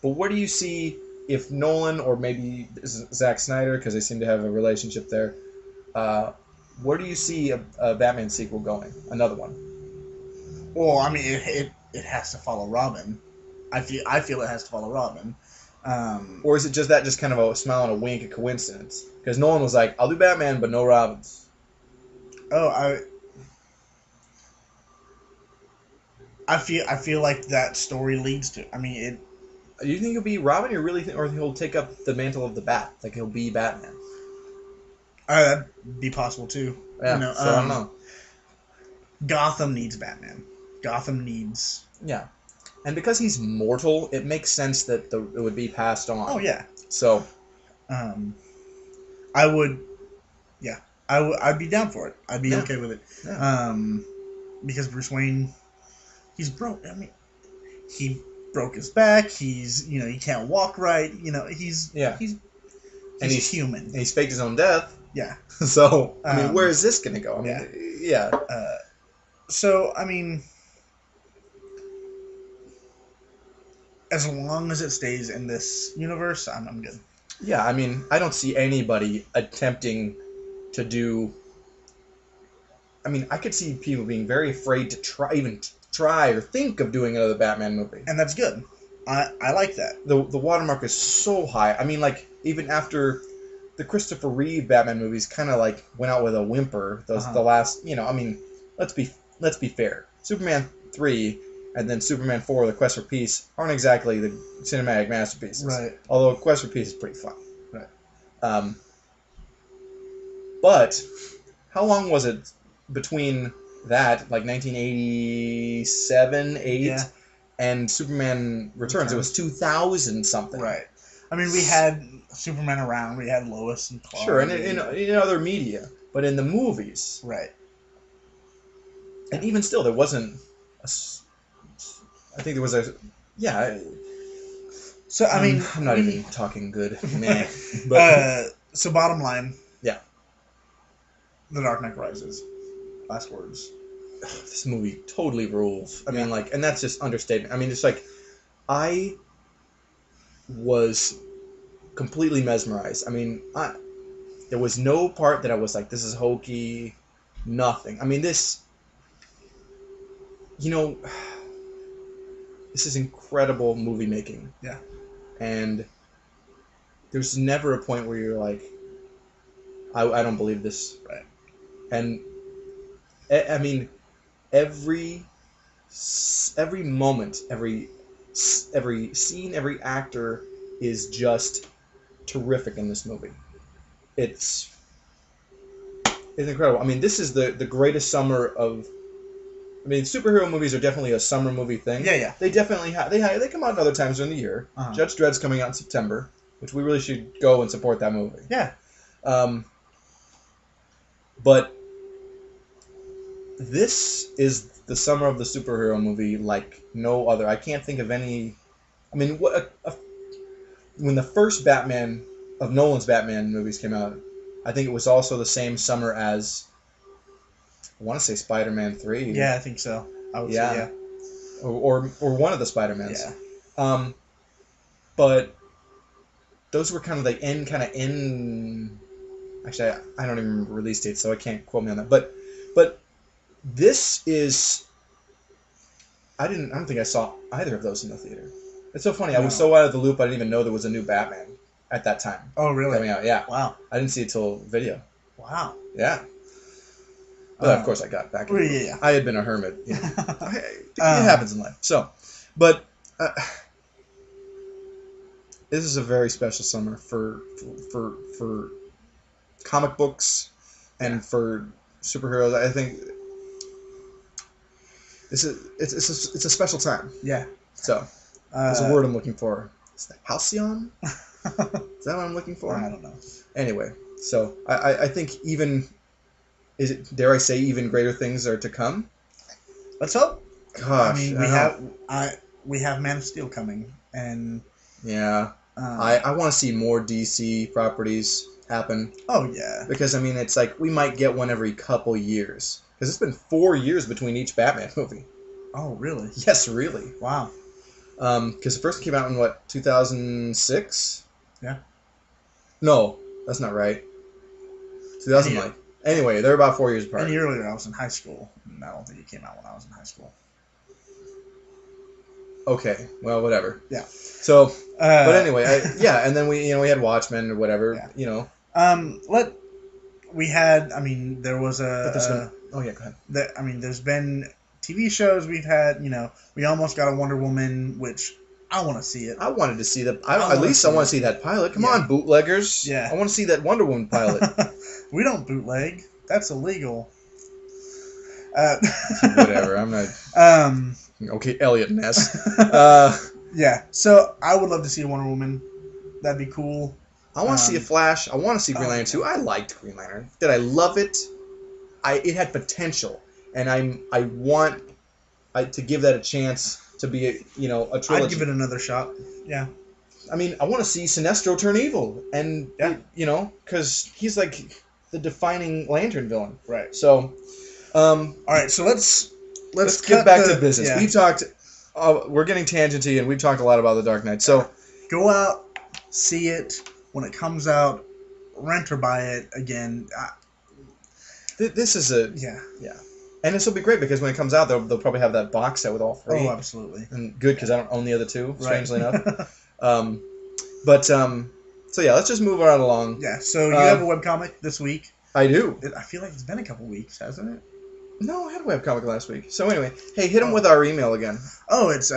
[SPEAKER 1] But where do you see if Nolan or maybe Zack Snyder, because they seem to have a relationship there, where do you see a Batman sequel going? Another one?
[SPEAKER 2] Well, I mean, it has to follow Robin. I feel it has to follow Robin.
[SPEAKER 1] Or is it just kind of a smile and a wink, a coincidence? Because Nolan was like, I'll do Batman, but no Robins.
[SPEAKER 2] Oh, I feel like that story leads to. I mean, it.
[SPEAKER 1] Do you think he'll be Robin, or he'll take up the mantle of the Bat? Like he'll be Batman?
[SPEAKER 2] That'd be possible too.
[SPEAKER 1] Yeah. So I don't know.
[SPEAKER 2] Gotham needs Batman. Gotham needs.
[SPEAKER 1] Yeah. And because he's mortal, it makes sense that it would be passed on.
[SPEAKER 2] Oh yeah.
[SPEAKER 1] So,
[SPEAKER 2] I would, yeah, I'd be down for it. I'd be okay with it. Yeah. because Bruce Wayne, he's broke. I mean, he broke his back. He's he can't walk right. He's human.
[SPEAKER 1] And he's faked his own death.
[SPEAKER 2] Yeah.
[SPEAKER 1] So I mean, where is this gonna go? I mean, yeah.
[SPEAKER 2] So I mean, as long as it stays in this universe, I'm good.
[SPEAKER 1] Yeah, I mean, I don't see anybody attempting to do. I mean, I could see people being very afraid to try or think of doing another Batman movie.
[SPEAKER 2] And that's good. I like that.
[SPEAKER 1] The watermark is so high. I mean, like, even after the Christopher Reeve Batman movies kind of, like, went out with a whimper, the last, I mean, let's be fair. Superman 3 and then Superman 4, The Quest for Peace, aren't exactly the cinematic masterpieces.
[SPEAKER 2] Right.
[SPEAKER 1] Although Quest for Peace is pretty fun. Right. But how long was it between that, like 1987, 8, and Superman Returns? It was 2000 something.
[SPEAKER 2] Right. I mean, we had Superman around. We had Lois and Clark.
[SPEAKER 1] Sure, and in other media, but in the movies,
[SPEAKER 2] right.
[SPEAKER 1] And even still, there wasn't. I think there was a. Yeah.
[SPEAKER 2] So I mean,
[SPEAKER 1] I'm not even talking good, man. But
[SPEAKER 2] so bottom line.
[SPEAKER 1] Yeah.
[SPEAKER 2] The Dark Knight Rises. Last words.
[SPEAKER 1] This movie totally rules. I mean, like, and that's just understatement. I mean, it's like, I was completely mesmerized. I mean, there was no part that I was like, this is hokey, nothing. I mean, this is incredible movie making.
[SPEAKER 2] Yeah.
[SPEAKER 1] And there's never a point where you're like, I don't believe this.
[SPEAKER 2] Right.
[SPEAKER 1] And I mean, every moment, every scene, every actor is just terrific in this movie. It's incredible. I mean, this is the greatest summer of. I mean, superhero movies are definitely a summer movie thing.
[SPEAKER 2] Yeah, yeah.
[SPEAKER 1] They definitely they come out at other times during the year.
[SPEAKER 2] Uh-huh.
[SPEAKER 1] Judge Dredd's coming out in September, which we really should go and support that movie.
[SPEAKER 2] Yeah.
[SPEAKER 1] But this is the summer of the superhero movie like no other. I can't think of any. I mean, when the first Batman of Nolan's Batman movies came out, I think it was also the same summer as. I want to say Spider-Man 3.
[SPEAKER 2] Yeah, I think so. I would say, yeah.
[SPEAKER 1] Or one of the Spider-Mans.
[SPEAKER 2] Yeah.
[SPEAKER 1] But those were kind of end. Actually, I don't even remember release dates, so I can't quote me on that. But this is. I don't think I saw either of those in the theater. It's so funny. No. I was so out of the loop. I didn't even know there was a new Batman at that time.
[SPEAKER 2] Oh, really?
[SPEAKER 1] Coming out, yeah.
[SPEAKER 2] Wow.
[SPEAKER 1] I didn't see it till video.
[SPEAKER 2] Wow.
[SPEAKER 1] Yeah. But of course, I got back.
[SPEAKER 2] Yeah.
[SPEAKER 1] I had been a hermit. It happens in life. So, but this is a very special summer for comic books and for superheroes. I think it's a special time.
[SPEAKER 2] Yeah.
[SPEAKER 1] So, there's a word I'm looking for. Is that halcyon? Is that what I'm looking for?
[SPEAKER 2] I don't know.
[SPEAKER 1] Anyway, so I think even. Dare I say, even greater things are to come?
[SPEAKER 2] Let's hope.
[SPEAKER 1] Gosh,
[SPEAKER 2] I mean, we have Man of Steel coming, and
[SPEAKER 1] yeah, I want to see more DC properties happen.
[SPEAKER 2] Oh yeah,
[SPEAKER 1] because I mean, it's like we might get one every couple years. Because it's been 4 years between each Batman movie.
[SPEAKER 2] Oh really?
[SPEAKER 1] Yes, really.
[SPEAKER 2] Wow.
[SPEAKER 1] Because the first came out in what 2006?
[SPEAKER 2] Yeah.
[SPEAKER 1] No, that's not right. 2009. Anyway, they're about 4 years apart.
[SPEAKER 2] Any earlier, I was in high school. And I don't think it came out when I was in high school.
[SPEAKER 1] Okay, well, whatever.
[SPEAKER 2] Yeah.
[SPEAKER 1] So, but anyway, and then we had Watchmen or whatever.
[SPEAKER 2] Yeah. We had. I mean, there was a.
[SPEAKER 1] Oh yeah, go ahead.
[SPEAKER 2] There's been TV shows we've had. We almost got a Wonder Woman, which I want to see it.
[SPEAKER 1] I wanted to see that. I want to see that pilot. Come on, bootleggers.
[SPEAKER 2] Yeah.
[SPEAKER 1] I want to see that Wonder Woman pilot.
[SPEAKER 2] We don't bootleg. That's illegal.
[SPEAKER 1] Whatever. I'm not. Okay, Elliot Ness.
[SPEAKER 2] Yeah. So I would love to see a Wonder Woman. That'd be cool.
[SPEAKER 1] I want to see a Flash. I want to see Green Lantern 2. I liked Green Lantern. Did I love it? It had potential. and I want to give that a chance to be a trilogy.
[SPEAKER 2] I'd give it another shot. Yeah.
[SPEAKER 1] I mean, I want to see Sinestro turn evil, and because he's like the defining Lantern villain.
[SPEAKER 2] Right.
[SPEAKER 1] So,
[SPEAKER 2] all right. So let's
[SPEAKER 1] get back to business.
[SPEAKER 2] Yeah.
[SPEAKER 1] We've talked. We're getting tangenty, and we've talked a lot about The Dark Knight. So
[SPEAKER 2] go out, see it when it comes out, rent or buy it again.
[SPEAKER 1] This is a
[SPEAKER 2] yeah.
[SPEAKER 1] And this will be great because when it comes out, they'll probably have that box set with all three.
[SPEAKER 2] Oh, absolutely.
[SPEAKER 1] And good because I don't own the other two, strangely
[SPEAKER 2] right.
[SPEAKER 1] enough. So yeah, let's just move right along.
[SPEAKER 2] Yeah. So you have a webcomic this week.
[SPEAKER 1] I do.
[SPEAKER 2] I feel like it's been a couple weeks, hasn't it?
[SPEAKER 1] No, I had a webcomic last week. So anyway, hey, hit them with our email again.
[SPEAKER 2] Oh, it's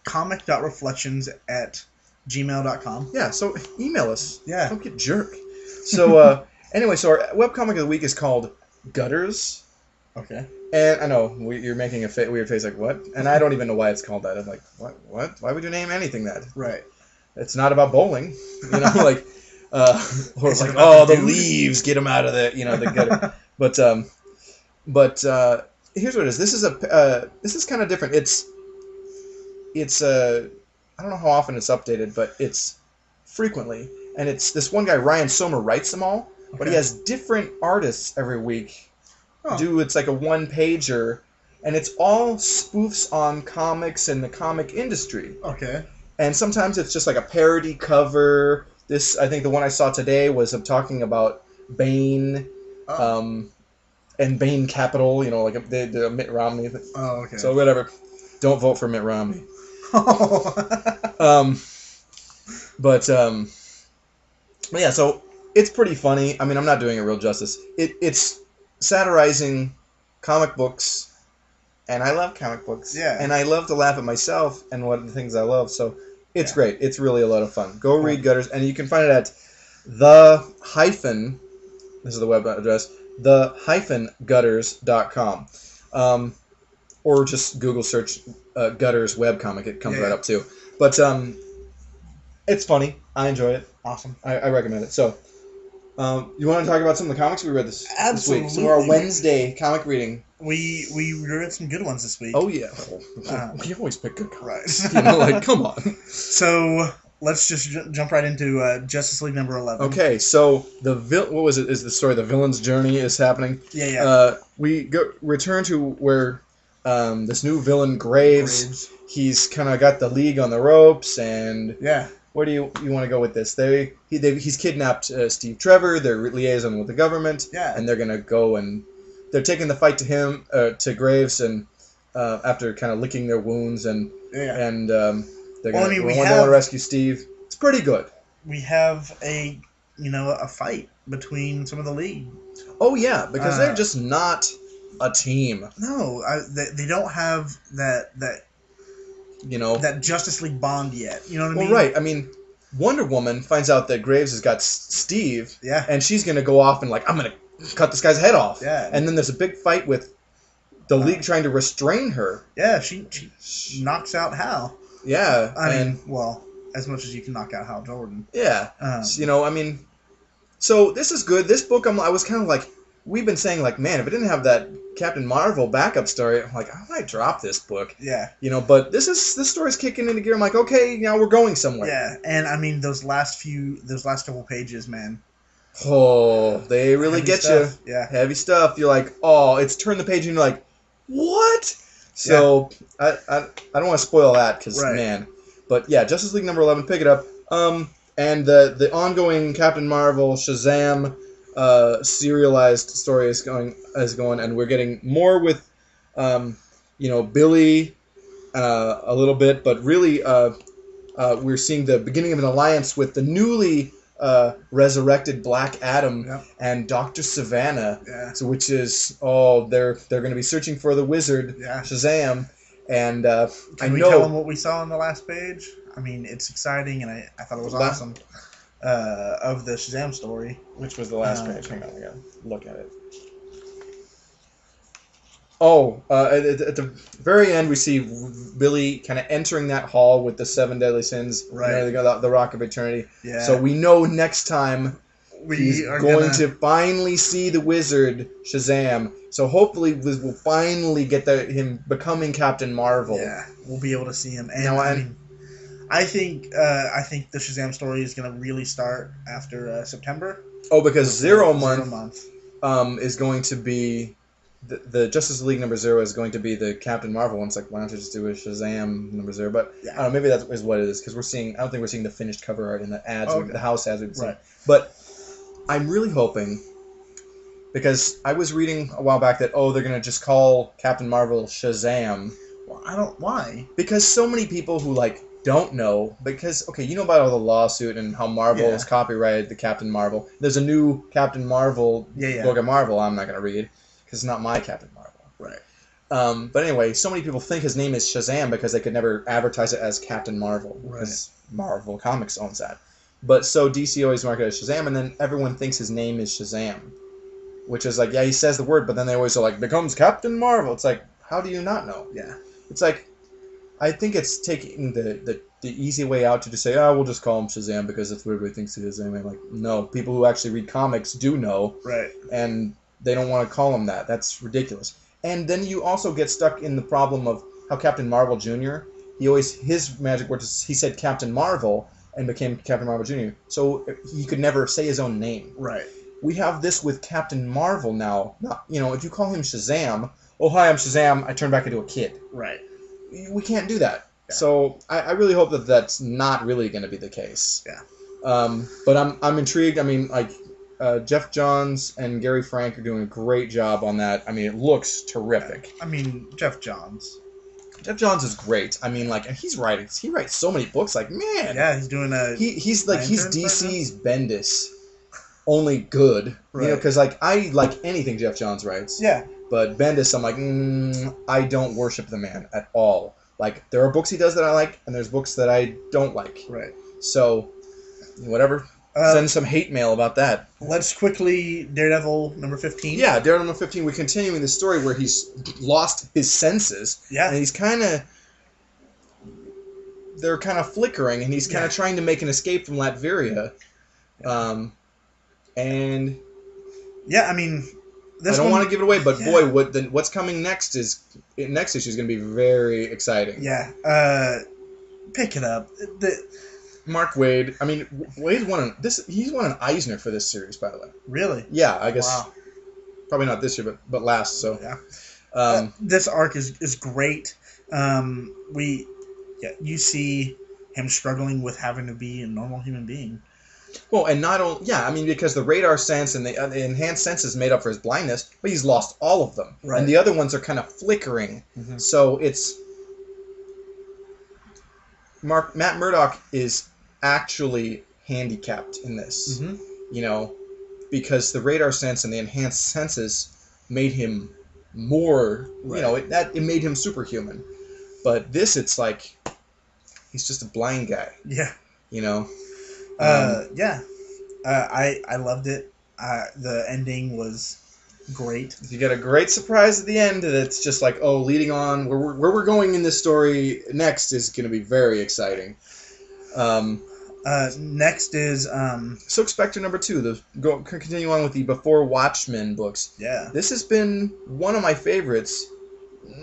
[SPEAKER 2] comic.reflections@gmail.com.
[SPEAKER 1] Yeah. So email us.
[SPEAKER 2] Yeah.
[SPEAKER 1] Don't get jerk. So anyway, so our webcomic of the week is called Gutters.
[SPEAKER 2] Okay.
[SPEAKER 1] And I know you're making a weird face, like what? And I don't even know why it's called that. I'm like, what? Why would you name anything that?
[SPEAKER 2] Right.
[SPEAKER 1] It's not about bowling, like, or it's like, the leaves, get them out of the gutter. But here's what it is. This is kind of different. It's I don't know how often it's updated, but it's frequently, and it's this one guy, Ryan Sommer, writes them all, but he has different artists every week. It's like a one-pager, and it's all spoofs on comics and the comic industry.
[SPEAKER 2] Okay.
[SPEAKER 1] And sometimes it's just like a parody cover. I think the one I saw today was talking about Bane, and Bane Capital, like the Mitt Romney thing.
[SPEAKER 2] Oh, okay.
[SPEAKER 1] So whatever. Don't vote for Mitt Romney. But yeah, so it's pretty funny. I mean, I'm not doing it real justice. It's satirizing comic books, and I love comic books.
[SPEAKER 2] Yeah.
[SPEAKER 1] And I love to laugh at myself and what the things I love. So it's great. It's really a lot of fun. Go read Gutters, and you can find it at this is the web address, the-gutters.com. Or just Google search Gutters webcomic. It comes right up too. But it's funny. I enjoy it.
[SPEAKER 2] Awesome.
[SPEAKER 1] I recommend it. So, you want to talk about some of the comics we read this week? Some of our Wednesday comic reading.
[SPEAKER 2] We read some good ones this week.
[SPEAKER 1] Oh yeah, we always pick good
[SPEAKER 2] comics.
[SPEAKER 1] Right? Come on.
[SPEAKER 2] So let's just jump right into Justice League number 11.
[SPEAKER 1] Okay, so what was it? Is the story the villain's journey is happening?
[SPEAKER 2] Yeah.
[SPEAKER 1] We return to where this new villain Graves. He's kind of got the League on the ropes, and where do you want to go with this? He's kidnapped Steve Trevor. They're liaison with the government, and they're gonna go and they're taking the fight to Graves, and after kind of licking their wounds, and they're gonna want to rescue Steve. It's pretty good.
[SPEAKER 2] We have a fight between some of the League.
[SPEAKER 1] Oh yeah, because they're just not a team.
[SPEAKER 2] No, they don't have that Justice League bond yet. You know what I mean?
[SPEAKER 1] Well, right. I mean, Wonder Woman finds out that Graves has got Steve, and she's gonna go off and I'm gonna cut this guy's head off.
[SPEAKER 2] Yeah.
[SPEAKER 1] And then there's a big fight with the League trying to restrain her.
[SPEAKER 2] Yeah, she knocks out Hal.
[SPEAKER 1] Yeah.
[SPEAKER 2] I mean, as much as you can knock out Hal Jordan.
[SPEAKER 1] Yeah. So this is good. This book, I was kind of like, we've been saying, man, if it didn't have that Captain Marvel backup story, I'm like, I might drop this book.
[SPEAKER 2] Yeah.
[SPEAKER 1] But this story's kicking into gear. I'm like, okay, now we're going somewhere.
[SPEAKER 2] Yeah, and I mean those last couple pages, man.
[SPEAKER 1] Oh, they really
[SPEAKER 2] Heavy
[SPEAKER 1] get
[SPEAKER 2] stuff.
[SPEAKER 1] you.
[SPEAKER 2] Yeah.
[SPEAKER 1] Heavy stuff. You're like, oh, it's turn the page and you're like, what? So I don't want to spoil that because man, but yeah, Justice League number 11, pick it up. And the ongoing Captain Marvel Shazam serialized story is going, and we're getting more with Billy a little bit, but really we're seeing the beginning of an alliance with the newly resurrected Black Adam and Dr. Savannah, so which is they're going to be searching for the wizard Shazam, and
[SPEAKER 2] Can we tell them what we saw on the last page? I mean, it's exciting, and I thought it was awesome. Of the Shazam story.
[SPEAKER 1] Which was the last page? Hang on, I gotta look at it. Oh, at the very end, we see Billy kind of entering that hall with the 7 deadly sins.
[SPEAKER 2] Right.
[SPEAKER 1] The Rock of Eternity.
[SPEAKER 2] Yeah.
[SPEAKER 1] So we know next time He's going to finally see the wizard Shazam. So hopefully we'll finally get him becoming Captain Marvel.
[SPEAKER 2] Yeah, we'll be able to see him. And I think the Shazam story is going to really start after September.
[SPEAKER 1] Oh, because Zero Month is going to be the Justice League number 0 is going to be the Captain Marvel one. It's like, why don't you just do a Shazam number 0? But I don't know, maybe that is what it is, because I don't think we're seeing the finished cover art in the ads, the house ads we've seen. Right. But I'm really hoping, because I was reading a while back that they're gonna just call Captain Marvel Shazam.
[SPEAKER 2] Well, why?
[SPEAKER 1] Because so many people who don't know, because you know about all the lawsuit and how Marvel has copyrighted the Captain Marvel. There's a new Captain Marvel book of Marvel I'm not gonna read because it's not my Captain Marvel.
[SPEAKER 2] Right.
[SPEAKER 1] But anyway, so many people think his name is Shazam because they could never advertise it as Captain Marvel because Marvel Comics owns that. But so DC always market it as Shazam, and then everyone thinks his name is Shazam, which is he says the word, but then they always are becomes Captain Marvel. It's how do you not know?
[SPEAKER 2] Yeah.
[SPEAKER 1] It's I think it's taking the easy way out to just say, we'll just call him Shazam because that's what everybody thinks it is. And I'm like, no, people who actually read comics do know.
[SPEAKER 2] Right.
[SPEAKER 1] And they don't want to call him that. That's ridiculous. And then you also get stuck in the problem of how Captain Marvel Jr., his magic word is, he said Captain Marvel and became Captain Marvel Jr. So he could never say his own name.
[SPEAKER 2] Right.
[SPEAKER 1] We have this with Captain Marvel now. If you call him Shazam, hi, I'm Shazam, I turn back into a kid.
[SPEAKER 2] Right.
[SPEAKER 1] We can't do that. Yeah. So I really hope that that's not really going to be the case.
[SPEAKER 2] Yeah.
[SPEAKER 1] But I'm intrigued. I mean, Jeff Johns and Gary Frank are doing a great job on that. I mean, it looks terrific.
[SPEAKER 2] I mean, Jeff Johns
[SPEAKER 1] is great. I mean, and he writes so many books. Man.
[SPEAKER 2] Yeah, he's doing
[SPEAKER 1] he's DC's Bendis, only good.
[SPEAKER 2] Right.
[SPEAKER 1] Because I like anything Jeff Johns writes.
[SPEAKER 2] Yeah.
[SPEAKER 1] But Bendis, I'm I don't worship the man at all. There are books he does that I like, and there's books that I don't like.
[SPEAKER 2] Right.
[SPEAKER 1] So, whatever. Send some hate mail about that.
[SPEAKER 2] Let's quickly, Daredevil number 15.
[SPEAKER 1] Yeah, Daredevil number 15. We're continuing the story where he's lost his senses.
[SPEAKER 2] Yeah.
[SPEAKER 1] And he's they're kind of flickering, and he's kind of trying to make an escape from Latveria. And... Yeah,
[SPEAKER 2] I mean...
[SPEAKER 1] I don't want to give it away, but boy, what's coming next next issue is going to be very exciting.
[SPEAKER 2] Yeah, pick it up.
[SPEAKER 1] Mark Waid. I mean, Waid won he's won an Eisner for this series, by the way.
[SPEAKER 2] Really?
[SPEAKER 1] Yeah, I guess. Wow. Probably not this year, but last. So
[SPEAKER 2] yeah. This arc is great. You see him struggling with having to be a normal human being.
[SPEAKER 1] Well, and not only, because the radar sense and the enhanced senses made up for his blindness, but he's lost all of them.
[SPEAKER 2] Right.
[SPEAKER 1] And the other ones are kind of flickering. Mm-hmm. So it's... Matt Murdock is actually handicapped in this. Mm-hmm. Because the radar sense and the enhanced senses made him more, it made him superhuman. But this, it's he's just a blind guy.
[SPEAKER 2] Yeah. I loved it. The ending was great.
[SPEAKER 1] You get a great surprise at the end that's just leading on where we're going in this story next is going to be very exciting.
[SPEAKER 2] Next is
[SPEAKER 1] Silk Spectre number 2. Continue on with the Before Watchmen books.
[SPEAKER 2] Yeah,
[SPEAKER 1] this has been one of my favorites.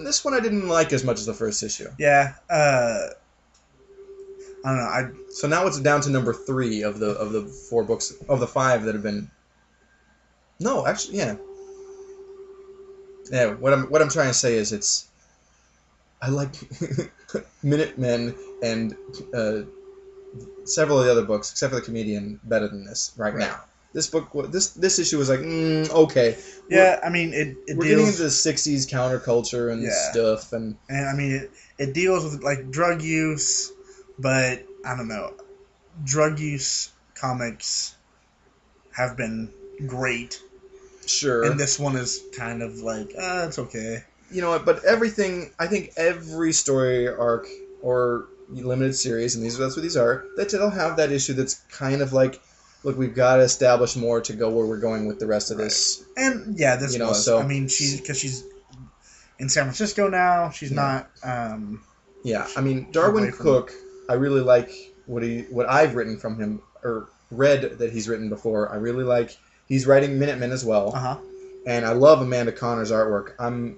[SPEAKER 1] This one I didn't like as much as the first issue.
[SPEAKER 2] Yeah. I don't know.
[SPEAKER 1] So now it's down to number 3 of the 4 books of the 5 that have been. No, actually, yeah. Yeah. What I'm trying to say is I like Minutemen and several of the other books, except for the Comedian, better than this right now. This book, this issue was okay.
[SPEAKER 2] Yeah, we're
[SPEAKER 1] getting into the '60s counterculture and stuff, and
[SPEAKER 2] it deals with drug use. But, I don't know, drug use comics have been great.
[SPEAKER 1] Sure.
[SPEAKER 2] And this one is kind of it's okay.
[SPEAKER 1] You know what, but I think every story arc or limited series, and that's what these are, they'll have that issue that's kind of look, we've got to establish more to go where we're going with the rest of this.
[SPEAKER 2] And, this was. So, she's in San Francisco now. She's not...
[SPEAKER 1] Darwin Cook... I really like what I've written from him, or read that he's written before. I really like. He's writing Minutemen as well,
[SPEAKER 2] Uh-huh.
[SPEAKER 1] and I love Amanda Connor's artwork. I'm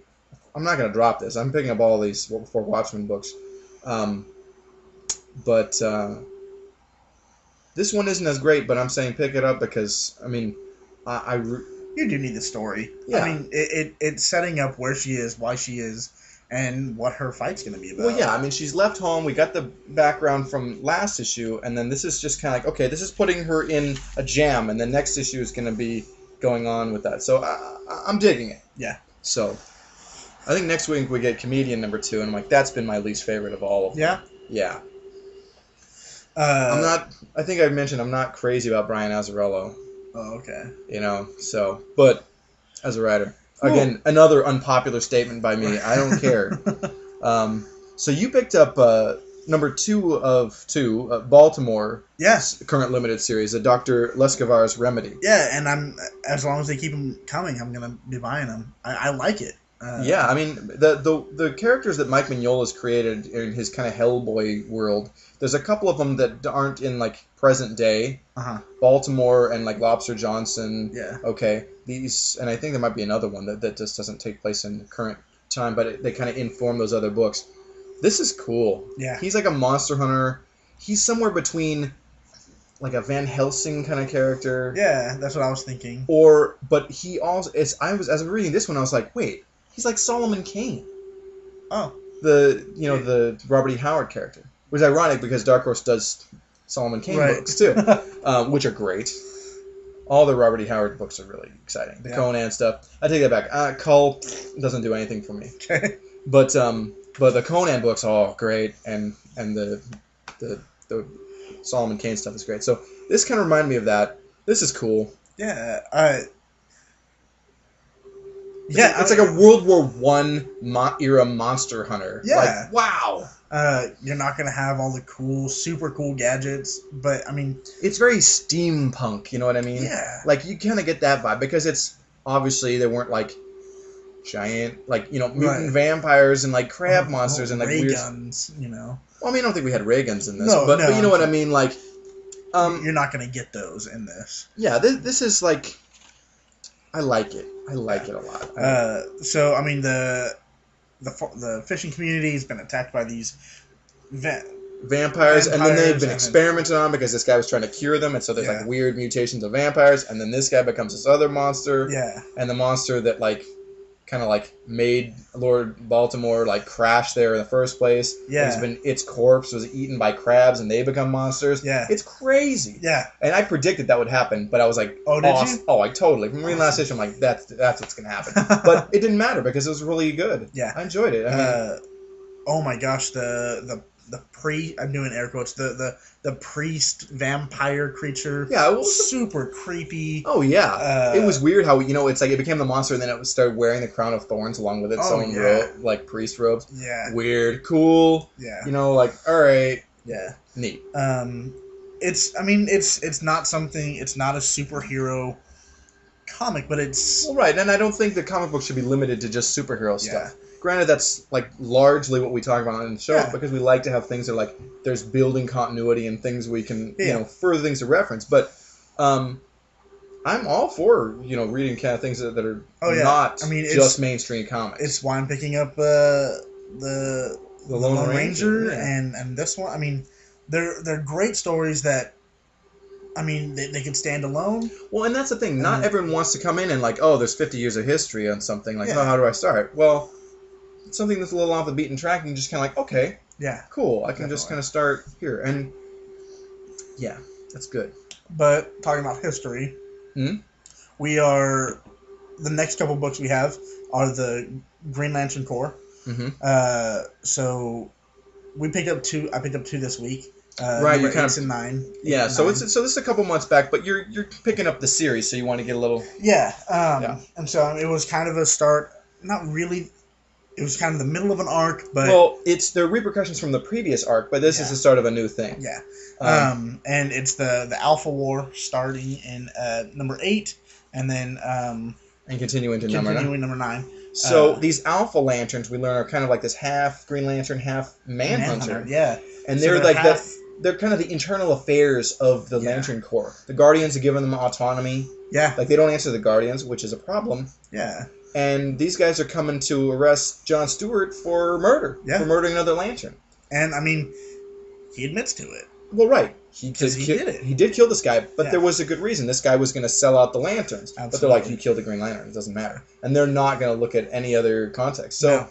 [SPEAKER 1] not gonna drop this. I'm picking up all these four Watchmen books, but this one isn't as great. But I'm saying pick it up because I mean,
[SPEAKER 2] you do need the story.
[SPEAKER 1] Yeah.
[SPEAKER 2] I mean, it's setting up where she is, why she is, and what her fight's going to be about.
[SPEAKER 1] Well, yeah, I mean, she's left home. We got the background from last issue, and then this is just kind of like, okay, this is putting her in a jam, and the next issue is going to be going on with that. So I'm digging it.
[SPEAKER 2] Yeah.
[SPEAKER 1] So I think next week we get Comedian #2, and I'm like, that's been my least favorite of all of them.
[SPEAKER 2] Yeah?
[SPEAKER 1] Yeah. I'm not, I think I mentioned I'm not crazy about Brian Azzarello.
[SPEAKER 2] Oh, okay.
[SPEAKER 1] You know, so, but as a writer.
[SPEAKER 2] Cool.
[SPEAKER 1] Again, another unpopular statement by me. I don't care. So you picked up #2 of 2, Baltimore.
[SPEAKER 2] Yes.
[SPEAKER 1] Current limited series, the Dr. Lescavar's Remedy.
[SPEAKER 2] Yeah, and as long as they keep them coming, I'm gonna be buying them. I like it.
[SPEAKER 1] Yeah, I mean the characters that Mike Mignola's created in his kind of Hellboy world. There's a couple of them that aren't in like present day. Baltimore and like Lobster Johnson.
[SPEAKER 2] Yeah.
[SPEAKER 1] Okay. These, and I think there might be another one that just doesn't take place in the current time, but they kind of inform those other books. This is cool.
[SPEAKER 2] Yeah.
[SPEAKER 1] He's like a monster hunter. He's somewhere between like a Van Helsing kind of character.
[SPEAKER 2] Yeah, that's what I was thinking.
[SPEAKER 1] But he also, as I was reading this one, I was like, wait, he's like Solomon Kane.
[SPEAKER 2] Oh.
[SPEAKER 1] The Robert E. Howard character. Which is ironic because Dark Horse does Solomon Kane books too, which are great. All the Robert E. Howard books are really exciting. The Conan stuff. I take that back. Cull doesn't do anything for me.
[SPEAKER 2] Okay.
[SPEAKER 1] But the Conan books are all great, and the Solomon Kane stuff is great. So this kind of reminded me of that. This is cool.
[SPEAKER 2] Yeah.
[SPEAKER 1] It's like a World War I era monster hunter.
[SPEAKER 2] Yeah.
[SPEAKER 1] Like, wow.
[SPEAKER 2] You're not going to have all the super cool gadgets, but, I mean...
[SPEAKER 1] It's very steampunk, you know what I mean?
[SPEAKER 2] Yeah.
[SPEAKER 1] Like, you kind of get that vibe, because it's... Obviously, they weren't, like, giant, like, mutant vampires and, like, crab monsters and, like,
[SPEAKER 2] ray
[SPEAKER 1] weird...
[SPEAKER 2] guns, you know?
[SPEAKER 1] Well, I mean, I don't think we had ray guns in this,
[SPEAKER 2] No,
[SPEAKER 1] but you know what I mean, like...
[SPEAKER 2] you're not going to get those in this.
[SPEAKER 1] Yeah, this is, like... I like it. I like it a lot.
[SPEAKER 2] So, I mean, the fishing community has been attacked by these
[SPEAKER 1] vampires, and then they've been experimented on because this guy was trying to cure them, and so there's like weird mutations of vampires, and then this guy becomes this other monster, and the monster that like kind of like made Lord Baltimore like crash there in the first place. Its corpse was eaten by crabs, and they become monsters. It's crazy. And I predicted that would happen, but I was like,
[SPEAKER 2] oh, did you?
[SPEAKER 1] Oh, I totally. From reading last issue, I'm like, that's what's gonna happen. But it didn't matter because it was really good. I enjoyed it. I mean,
[SPEAKER 2] oh my gosh, the priest, I'm doing air quotes, the priest vampire creature.
[SPEAKER 1] Yeah, it was
[SPEAKER 2] super creepy.
[SPEAKER 1] Oh yeah, it was weird how it's like it became the monster and then it started wearing the crown of thorns along with its own like priest robes. Weird, cool. Like all right. Neat.
[SPEAKER 2] It's not something. It's not a superhero comic, but it's
[SPEAKER 1] right. And I don't think the comic book should be limited to just superhero stuff. Granted, that's like largely what we talk about in the show because we like to have things that like there's building continuity and things we can further things to reference. But I'm all for reading kind of things that are not just mainstream comics.
[SPEAKER 2] It's why I'm picking up the Lone Ranger and this one. I mean, they're great stories that. I mean, they can stand alone.
[SPEAKER 1] Well, and that's the thing. Not everyone wants to come in and like, oh, there's 50 years of history on something. Like, oh, how do I start? Well. Something that's a little off the beaten track, and you just kind of like, okay, cool. I can just kind of start here, and that's good.
[SPEAKER 2] But talking about history, we are the next couple books we have are the Green Lantern Corps. So we picked up two. I picked up two this week.
[SPEAKER 1] Right, you're kind of
[SPEAKER 2] and 9.
[SPEAKER 1] Yeah, so this is a couple months back, but you're picking up the series, so you want to get a little.
[SPEAKER 2] And so it was kind of a start. Not really. It was kind of the middle of an arc, but...
[SPEAKER 1] Well, it's the repercussions from the previous arc, but this is the start of a new thing.
[SPEAKER 2] And it's the Alpha War starting in number 8, and then... and
[SPEAKER 1] continuing to number
[SPEAKER 2] 9.
[SPEAKER 1] So these Alpha Lanterns, we learn, are kind of like this half Green Lantern, half Manhunter.
[SPEAKER 2] Yeah.
[SPEAKER 1] And they're like they're kind of the internal affairs of the Lantern Corps. The Guardians have given them autonomy.
[SPEAKER 2] Yeah.
[SPEAKER 1] Like, they don't answer the Guardians, which is a problem.
[SPEAKER 2] Yeah.
[SPEAKER 1] And these guys are coming to arrest Jon Stewart for murder.
[SPEAKER 2] Yeah.
[SPEAKER 1] For murdering another Lantern.
[SPEAKER 2] And, I mean, he admits to it.
[SPEAKER 1] Well, right.
[SPEAKER 2] He did it.
[SPEAKER 1] He did kill this guy, but there was a good reason. This guy was going to sell out the Lanterns.
[SPEAKER 2] Absolutely.
[SPEAKER 1] But they're like, you killed the Green Lantern. It doesn't matter. And they're not going to look at any other context. So,
[SPEAKER 2] no.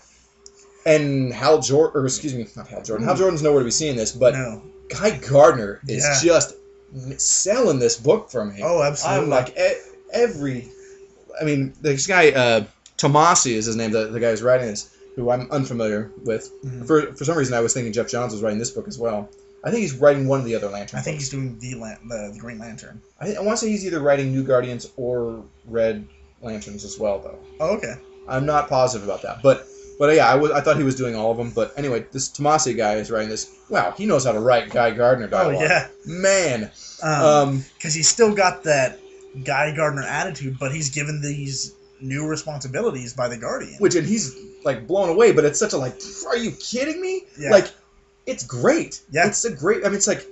[SPEAKER 1] And Hal Jordan, or excuse me, not Hal Jordan. Hal Jordan's nowhere to be seeing this, but Guy Gardner is just selling this book for me.
[SPEAKER 2] Oh, absolutely.
[SPEAKER 1] I'm like, I mean, this guy, Tomasi is his name, the guy who's writing this, who I'm unfamiliar with. Mm-hmm. For some reason, I was thinking Jeff Johns was writing this book as well. I think he's writing one of the other Lanterns.
[SPEAKER 2] I think he's doing the Green Lantern.
[SPEAKER 1] I want to say he's either writing New Guardians or Red Lanterns as well, though.
[SPEAKER 2] Oh, okay.
[SPEAKER 1] I'm not positive about that, but yeah, I thought he was doing all of them. But anyway, this Tomasi guy is writing this. Wow, he knows how to write Guy Gardner dialogue. Oh
[SPEAKER 2] yeah,
[SPEAKER 1] man.
[SPEAKER 2] Because he's still got that Guy Gardner attitude, but he's given these new responsibilities by the Guardian.
[SPEAKER 1] And he's like blown away. But it's such a like, are you kidding me?
[SPEAKER 2] Yeah.
[SPEAKER 1] Like, it's great.
[SPEAKER 2] Yeah.
[SPEAKER 1] It's a great. I mean, it's like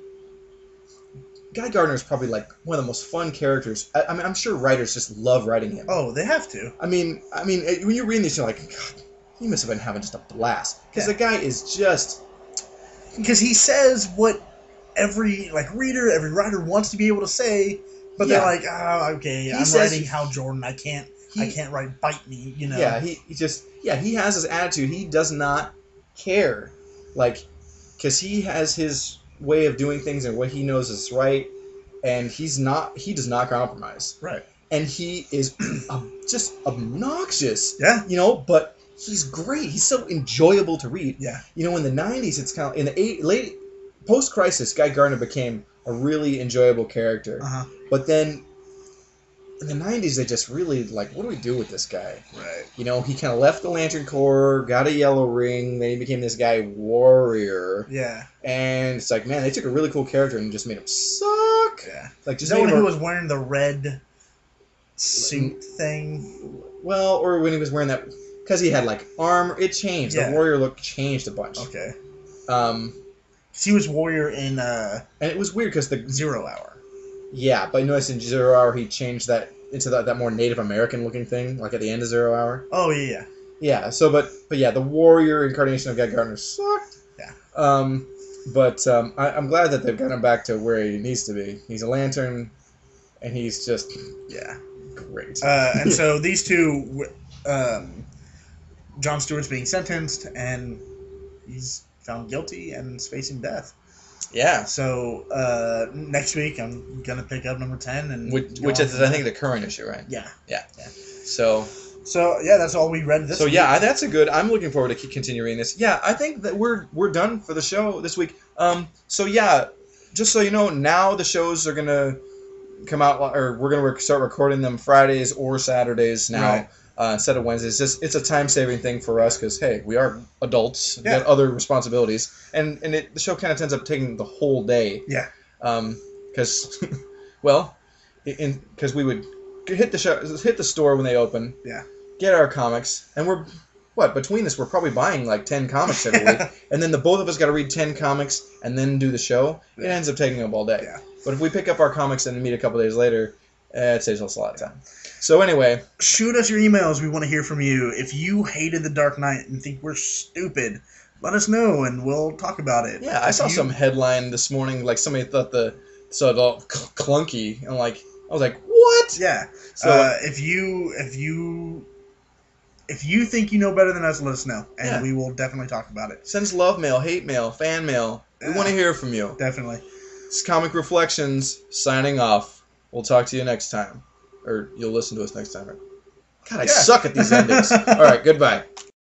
[SPEAKER 1] Guy Gardner is probably like one of the most fun characters. I mean, I'm sure writers just love writing him.
[SPEAKER 2] Oh, they have to.
[SPEAKER 1] I mean, when you're reading these, you're like, God, he must have been having just a blast. Because the guy is just...
[SPEAKER 2] Because he says what every reader, every writer wants to be able to say, but they're like, oh, okay, I'm writing Hal Jordan. I can't write bite me, you know.
[SPEAKER 1] Yeah, he has his attitude. He does not care. Like, because he has his way of doing things and what he knows is right, and he does not compromise.
[SPEAKER 2] Right.
[SPEAKER 1] And he is just obnoxious.
[SPEAKER 2] Yeah.
[SPEAKER 1] You know, but he's great. He's so enjoyable to read.
[SPEAKER 2] Yeah.
[SPEAKER 1] You know, in the 90s, it's kind of... In the late... Post-Crisis, Guy Gardner became a really enjoyable character.
[SPEAKER 2] Uh-huh.
[SPEAKER 1] But then, in the 90s, they just really, like, what do we do with this guy?
[SPEAKER 2] Right.
[SPEAKER 1] You know, he kind of left the Lantern Corps, got a yellow ring, then he became this guy Warrior.
[SPEAKER 2] Yeah.
[SPEAKER 1] And it's like, man, they took a really cool character and just made him suck.
[SPEAKER 2] Yeah.
[SPEAKER 1] Like, just
[SPEAKER 2] no one who was wearing the red suit thing.
[SPEAKER 1] Well, or when he was wearing that... Because he had, like, armor. It changed. Yeah. The Warrior look changed a bunch.
[SPEAKER 2] Okay. He was Warrior in...
[SPEAKER 1] and it was weird because the...
[SPEAKER 2] 0 Hour.
[SPEAKER 1] Yeah, but I noticed in 0 Hour he changed that into that more Native American looking thing, like at the end of 0 Hour.
[SPEAKER 2] Oh, yeah.
[SPEAKER 1] Yeah, so, but yeah, the Warrior incarnation of Guy Gardner sucked.
[SPEAKER 2] Yeah.
[SPEAKER 1] But I'm glad that they've got him back to where he needs to be. He's a Lantern, and he's just...
[SPEAKER 2] Yeah.
[SPEAKER 1] Great.
[SPEAKER 2] And so these two... Jon Stewart's being sentenced, and he's found guilty and is facing death.
[SPEAKER 1] Yeah.
[SPEAKER 2] So next week I'm gonna pick up number 10, and
[SPEAKER 1] which is I think the current issue, right?
[SPEAKER 2] Yeah.
[SPEAKER 1] Yeah. So
[SPEAKER 2] yeah, that's all we read this week.
[SPEAKER 1] So yeah, that's a good. I'm looking forward to continue reading this. Yeah, I think that we're done for the show this week. So yeah, just so you know, now the shows are gonna come out, or we're gonna start recording them Fridays or Saturdays now. Right. Instead of Wednesdays. It's a time-saving thing for us because, hey, we are adults. We got other responsibilities. And the show kind of ends up taking the whole day.
[SPEAKER 2] Yeah.
[SPEAKER 1] Because, because we would hit the store when they open.
[SPEAKER 2] Yeah.
[SPEAKER 1] Get our comics. And between us, we're probably buying like 10 comics every week. And then the both of us got to read 10 comics and then do the show. Yeah. It ends up taking up all day.
[SPEAKER 2] Yeah.
[SPEAKER 1] But if we pick up our comics and meet a couple days later, it saves us a lot of time. So anyway,
[SPEAKER 2] shoot us your emails. We want to hear from you. If you hated The Dark Knight and think we're stupid, let us know and we'll talk about it.
[SPEAKER 1] Yeah, I saw some headline this morning, like somebody thought it all clunky. And I was like, what?
[SPEAKER 2] Yeah. So if you think you know better than us, let us know, and we will definitely talk about it.
[SPEAKER 1] Send us love mail, hate mail, fan mail. We want to hear from you.
[SPEAKER 2] Definitely.
[SPEAKER 1] It's Comic Reflections signing off. We'll talk to you next time. Or you'll listen to us next time. God, I suck at these endings. All right, goodbye.